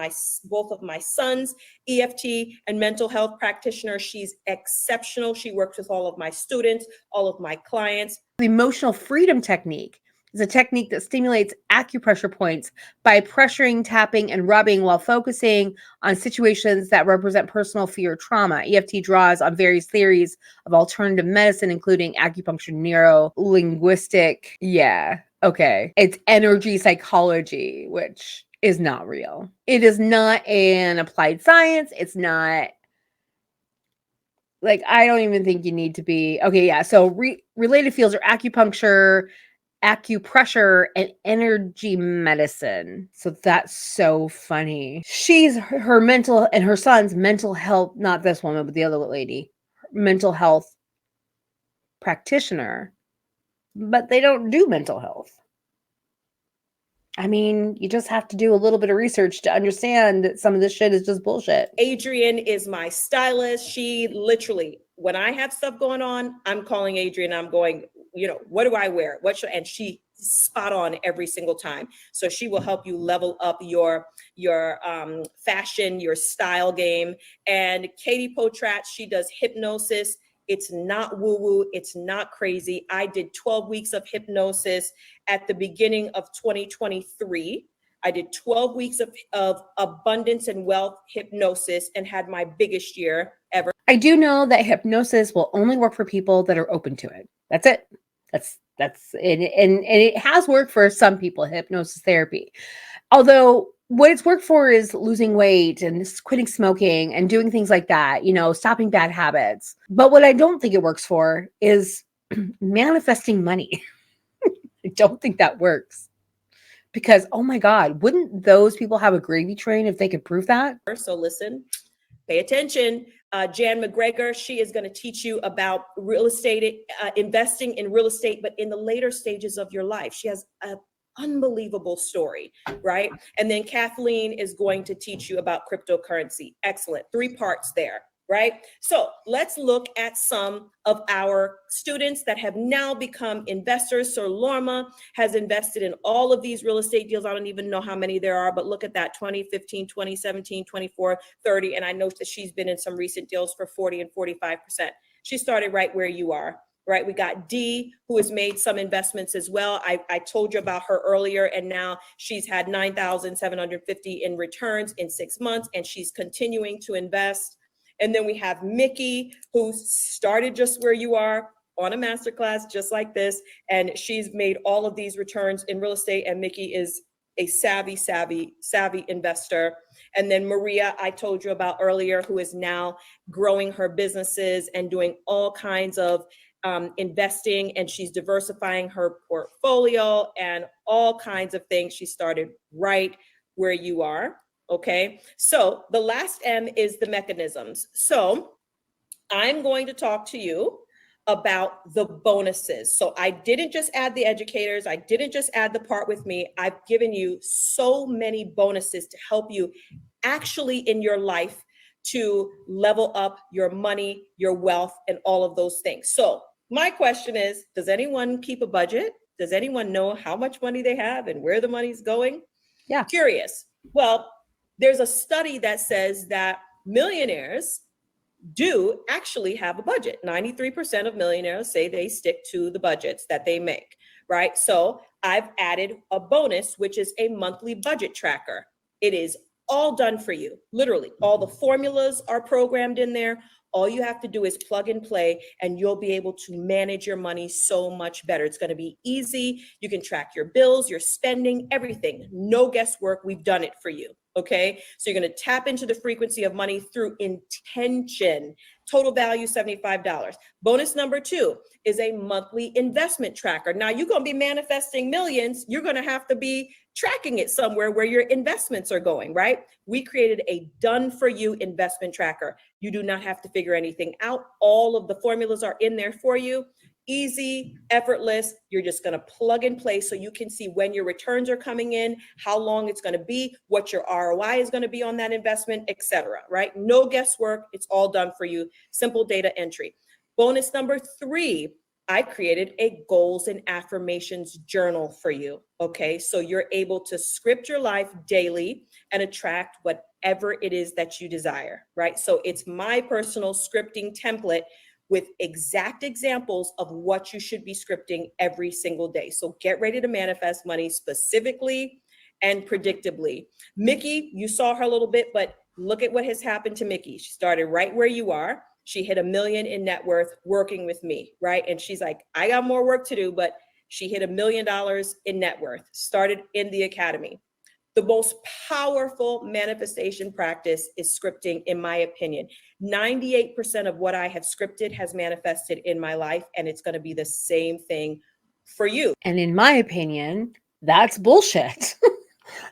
both of my sons, EFT and mental health practitioner. She's exceptional. She works with all of my students, all of my clients. The emotional freedom technique is a technique that stimulates acupressure points by pressuring, tapping, and rubbing while focusing on situations that represent personal fear or trauma. EFT draws on various theories of alternative medicine, including acupuncture, neuro-linguistic. Yeah, okay. It's energy psychology, which is not real. It is not an applied science. It's not like, I don't even think you need to be. Okay, yeah. So related fields are acupuncture, acupressure and energy medicine. So that's so funny. She's her mental and her son's mental health, not this woman, but the other lady, mental health practitioner, but they don't do mental health. I mean, you just have to do a little bit of research to understand that some of this shit is just bullshit. Adrienne is my stylist. She literally, when I have stuff going on, I'm calling Adrienne. I'm going, what do I wear? And she spot on every single time. So she will help you level up your fashion, your style game. And Katie Potratz, she does hypnosis. It's not woo-woo. It's not crazy. I did 12 weeks of hypnosis at the beginning of 2023. I did 12 weeks of abundance and wealth hypnosis and had my biggest year ever. I do know that hypnosis will only work for people that are open to it. That's it. That's it. And it has worked for some people, hypnosis therapy. Although what it's worked for is losing weight and quitting smoking and doing things like that, stopping bad habits. But what I don't think it works for is manifesting money. I don't think that works. Because, oh my God, wouldn't those people have a gravy train if they could prove that? So listen, pay attention. Jan McGregor, she is going to teach you about real estate, investing in real estate, but in the later stages of your life. She has an unbelievable story, right? And then Kathleen is going to teach you about cryptocurrency. Excellent. 3 parts there. Right? So let's look at some of our students that have now become investors. So Lorma has invested in all of these real estate deals. I don't even know how many there are, but look at that, 2015, 2017, 24, 30. And I know that she's been in some recent deals for 40 and 45%. She started right where you are. Right. We got Dee, who has made some investments as well. I told you about her earlier, and now she's had 9,750 in returns in 6 months, and she's continuing to invest. And then we have Mickey, who started just where you are on a masterclass, just like this. And she's made all of these returns in real estate. And Mickey is a savvy investor. And then Maria, I told you about earlier, who is now growing her businesses and doing all kinds of investing, and she's diversifying her portfolio and all kinds of things. She started right where you are. Okay, so the last M is the mechanisms. So I'm going to talk to you about the bonuses. So I didn't just add the educators. I didn't just add the part with me. I've given you so many bonuses to help you actually in your life to level up your money, your wealth, and all of those things. So my question is, does anyone keep a budget? Does anyone know how much money they have and where the money's going? Yeah. Curious. Well, there's a study that says that millionaires do actually have a budget. 93% of millionaires say they stick to the budgets that they make, right? So I've added a bonus, which is a monthly budget tracker. It is all done for you. Literally, all the formulas are programmed in there. All you have to do is plug and play, and you'll be able to manage your money so much better. It's going to be easy. You can track your bills, your spending, everything. No guesswork. We've done it for you. Okay. So you're going to tap into the frequency of money through intention. Total value, $75. Bonus number 2 is a monthly investment tracker. Now you're going to be manifesting millions. You're going to have to be tracking it somewhere where your investments are going, right? We created a done for you investment tracker. You do not have to figure anything out. All of the formulas are in there for you. Easy, effortless. You're just going to plug and play so you can see when your returns are coming in, how long it's going to be, what your ROI is going to be on that investment, etc. Right? No guesswork. It's all done for you. Simple data entry. Bonus number 3, I created a goals and affirmations journal for you. Okay. So you're able to script your life daily and attract whatever it is that you desire. Right? So it's my personal scripting template with exact examples of what you should be scripting every single day. So get ready to manifest money specifically and predictably. Mickey, you saw her a little bit, but look at what has happened to Mickey. She started right where you are. She hit $1 million in net worth working with me, right? And she's like, I got more work to do, but she hit $1 million in net worth, started in the academy. The most powerful manifestation practice is scripting, in my opinion. 98% of what I have scripted has manifested in my life, and it's going to be the same thing for you. And in my opinion, that's bullshit.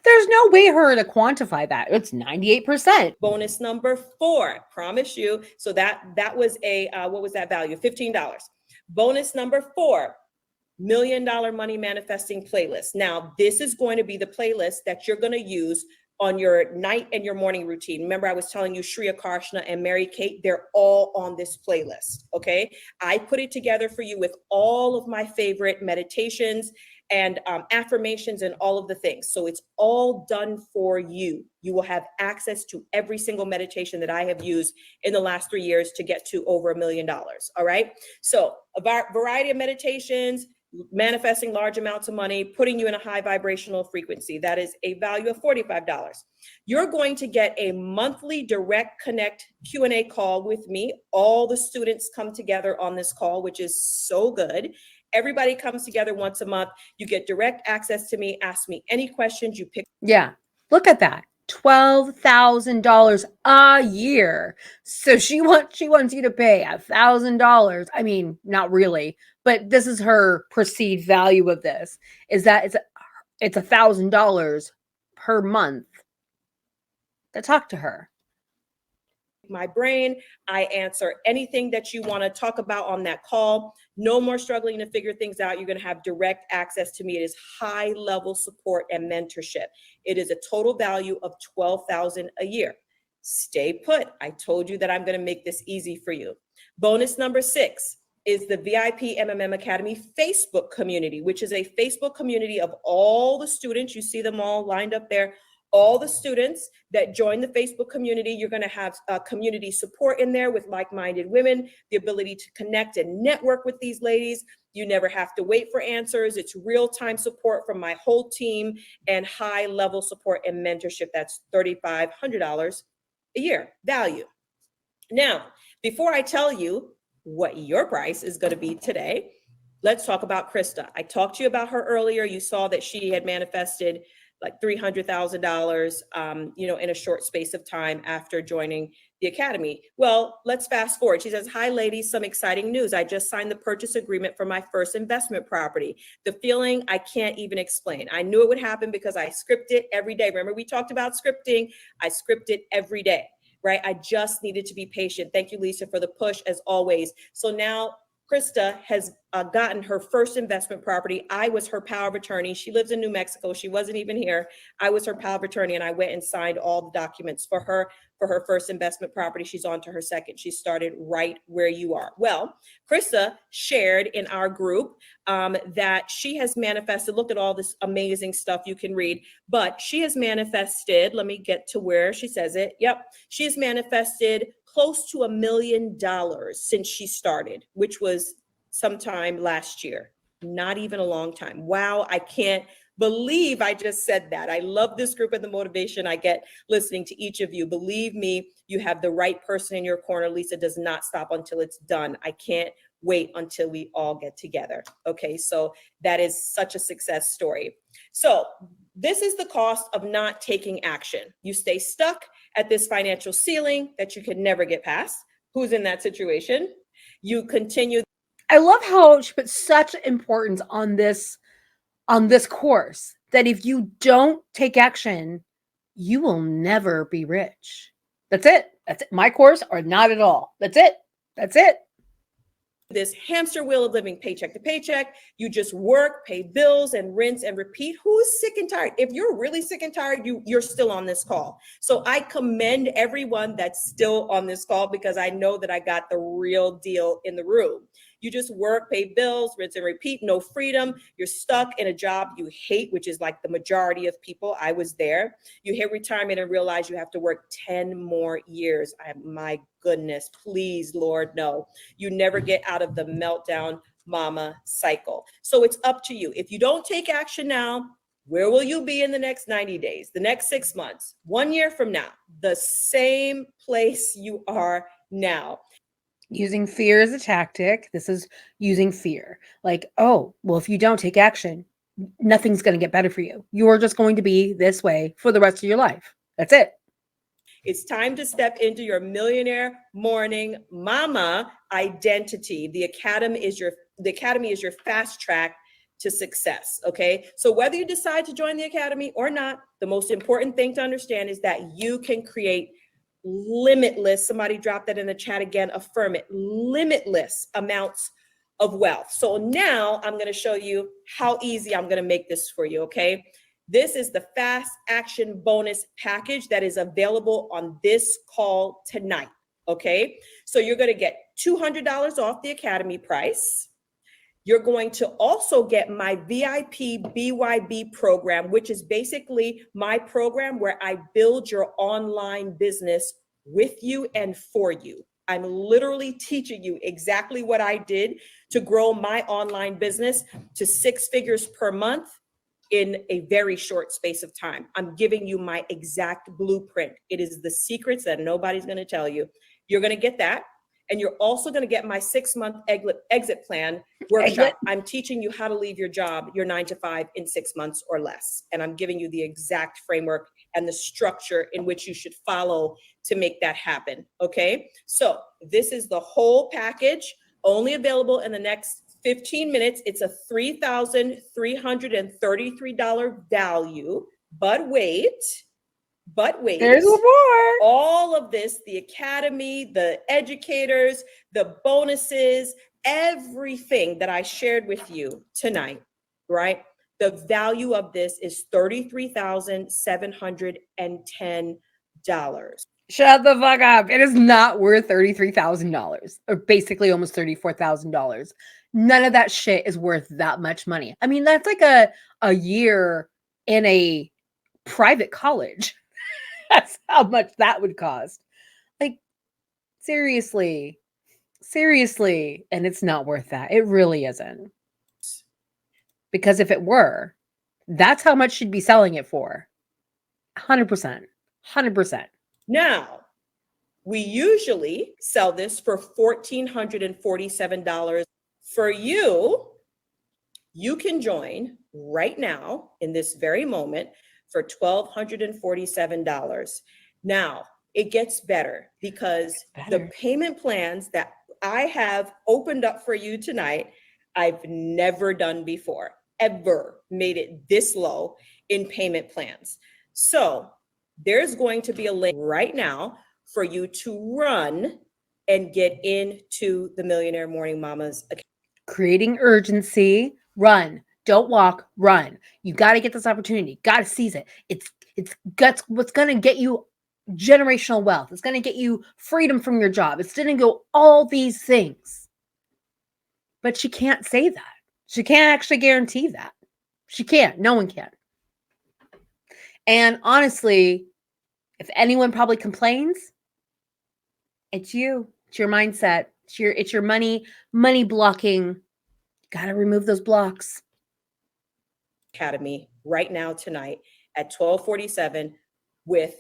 There's no way her to quantify that. It's 98%. Bonus number 4, promise you. So that was a what was that value? $15. Bonus number 4, $1 Million Money Manifesting playlist. Now, this is going to be the playlist that you're going to use on your night and your morning routine. Remember, I was telling you Shreya Karshna and Mary Kate, they're all on this playlist. Okay. I put it together for you with all of my favorite meditations and affirmations and all of the things. So it's all done for you. You will have access to every single meditation that I have used in the last 3 years to get to over $1 million. All right. So a variety of meditations, manifesting large amounts of money, putting you in a high vibrational frequency. That is a value of $45. You're going to get a monthly direct connect Q&A call with me. All the students come together on this call, which is so good. Everybody comes together once a month. You get direct access to me. Ask me any questions you pick. Yeah. Look at that. $12,000 a year. So she wants you to pay $1,000. I mean, not really, but this is her perceived value of this, is that it's $1,000 per month to talk to her. My brain. I answer anything that you want to talk about on that call. No more struggling to figure things out. You're going to have direct access to me. It is high level support and mentorship. It is a total value of $12,000 a year. Stay put. I told you that I'm going to make this easy for you. Bonus number 6 is the VIP MMM Academy Facebook community, which is a Facebook community of all the students. You see them all lined up there. All the students that join the Facebook community, you're going to have community support in there with like-minded women, the ability to connect and network with these ladies. You never have to wait for answers. It's real-time support from my whole team and high-level support and mentorship. That's $3,500 a year value. Now, before I tell you what your price is going to be today, let's talk about Krista. I talked to you about her earlier. You saw that she had manifested like $300,000, in a short space of time after joining the academy. Well, let's fast forward. She says, "Hi, ladies, some exciting news. I just signed the purchase agreement for my first investment property. The feeling I can't even explain. I knew it would happen because I script it every day. Remember, we talked about scripting. I script it every day, right? I just needed to be patient. Thank you, Lisa, for the push as always." So now Krista has gotten her first investment property. I was her power of attorney. She lives in New Mexico. She wasn't even here. I was her power of attorney, and I went and signed all the documents for her first investment property. She's on to her second. She started right where you are. Well, Krista shared in our group that she has manifested. Look at all this amazing stuff you can read, but she has manifested. Let me get to where she says it. Yep. She has manifested close to $1 million since she started, which was sometime last year, not even a long time. Wow, I can't believe I just said that. I love this group and the motivation I get listening to each of you. Believe me, you have the right person in your corner. Lisa does not stop until it's done. I can't wait until we all get together. Okay, so that is such a success story. So this is the cost of not taking action. You stay stuck at this financial ceiling that you can never get past. Who's in that situation? You continue. I love how she put such importance on this course, that if you don't take action, you will never be rich. That's it. That's it. My course, or not at all. That's it. That's it. This hamster wheel of living paycheck to paycheck. You just work, pay bills, and rinse and repeat. Who is sick and tired? If you're really sick and tired, you're still on this call. So I commend everyone that's still on this call, because I know that I got the real deal in the room. You just work, pay bills, rinse and repeat, no freedom. You're stuck in a job you hate, which is like the majority of people. I was there. You hit retirement and realize you have to work 10 more years. My goodness, please, Lord, no. You never get out of the meltdown mama cycle. So it's up to you. If you don't take action now, where will you be in the next 90 days, the next 6 months, 1 year from now? The same place you are now. Using fear as a tactic. This is using fear. Like, oh, well, if you don't take action, nothing's going to get better for you. You're just going to be this way for the rest of your life. That's it. It's time to step into your Millionaire Morning Mama identity. The academy is your fast track to success. Okay. So whether you decide to join the academy or not, the most important thing to understand is that you can create limitless, somebody drop that in the chat again, affirm it, limitless amounts of wealth. So now I'm going to show you how easy I'm going to make this for you. Okay. This is the fast action bonus package that is available on this call tonight. Okay. So you're going to get $200 off the academy price. You're going to also get my VIP BYB program, which is basically my program where I build your online business with you and for you. I'm literally teaching you exactly what I did to grow my online business to 6 figures per month in a very short space of time. I'm giving you my exact blueprint. It is the secrets that nobody's going to tell you. You're going to get that. And you're also going to get my 6-month exit plan workshop. I'm teaching you how to leave your job, your 9-to-5, in 6 months or less. And I'm giving you the exact framework and the structure in which you should follow to make that happen. Okay. So this is the whole package, only available in the next 15 minutes. It's a $3,333 value, but wait. There's more. All of this, the academy, the educators, the bonuses, everything that I shared with you tonight, right? The value of this is $33,710. Shut the fuck up. It is not worth $33,000 or basically almost $34,000. None of that shit is worth that much money. I mean, that's like a year in a private college. That's how much that would cost. Like, seriously. And it's not worth that. It really isn't. Because if it were, that's how much she'd be selling it for. 100%. 100%. Now, we usually sell this for $1,447. For you, you can join right now in this very moment for $1,247. Now, it gets better because the payment plans that I have opened up for you tonight, I've never done before, ever made it this low in payment plans. So there's going to be a link right now for you to run and get into the Millionaire Morning Mamas account. Creating urgency, run. Don't walk, run. You got to get this opportunity. Got to seize it. It's what's going to get you generational wealth. It's going to get you freedom from your job. It's going to go all these things. But she can't say that. She can't actually guarantee that. She can't. No one can. And honestly, if anyone probably complains, it's you. It's your mindset. It's your money blocking. Got to remove those blocks. Academy right now tonight at $1,247 with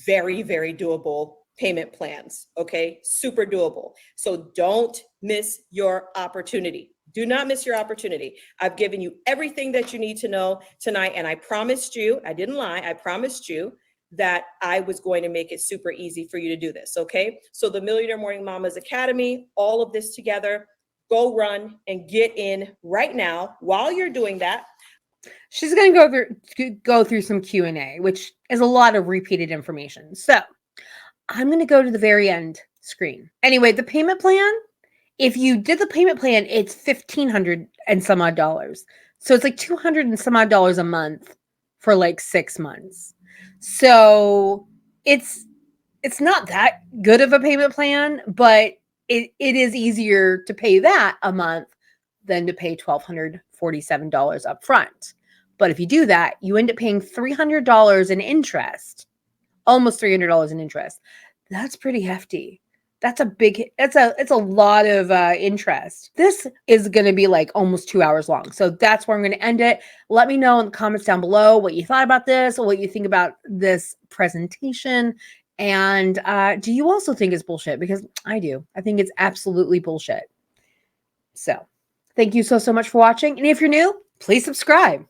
very, very doable payment plans. Okay. Super doable. So don't miss your opportunity. Do not miss your opportunity. I've given you everything that you need to know tonight. And I promised you, I didn't lie. I promised you that I was going to make it super easy for you to do this. Okay. So the Millionaire Morning Mamas Academy, all of this together, go run and get in right now. While you're doing that, she's going to go through some Q&A, which is a lot of repeated information. So I'm going to go to the very end screen. Anyway, the payment plan, if you did the payment plan, it's $1,500 and some odd dollars. So it's like $200 and some odd dollars a month for like 6 months. So it's not that good of a payment plan, but it is easier to pay that a month than to pay $1,247 up front. But if you do that, you end up paying $300 in interest, almost $300 in interest. That's pretty hefty. That's a big, it's a lot of interest. This is going to be like almost 2 hours long. So that's where I'm going to end it. Let me know in the comments down below what you thought about this or what you think about this presentation. And do you also think it's bullshit? Because I do. I think it's absolutely bullshit. So thank you so much for watching. And if you're new, please subscribe.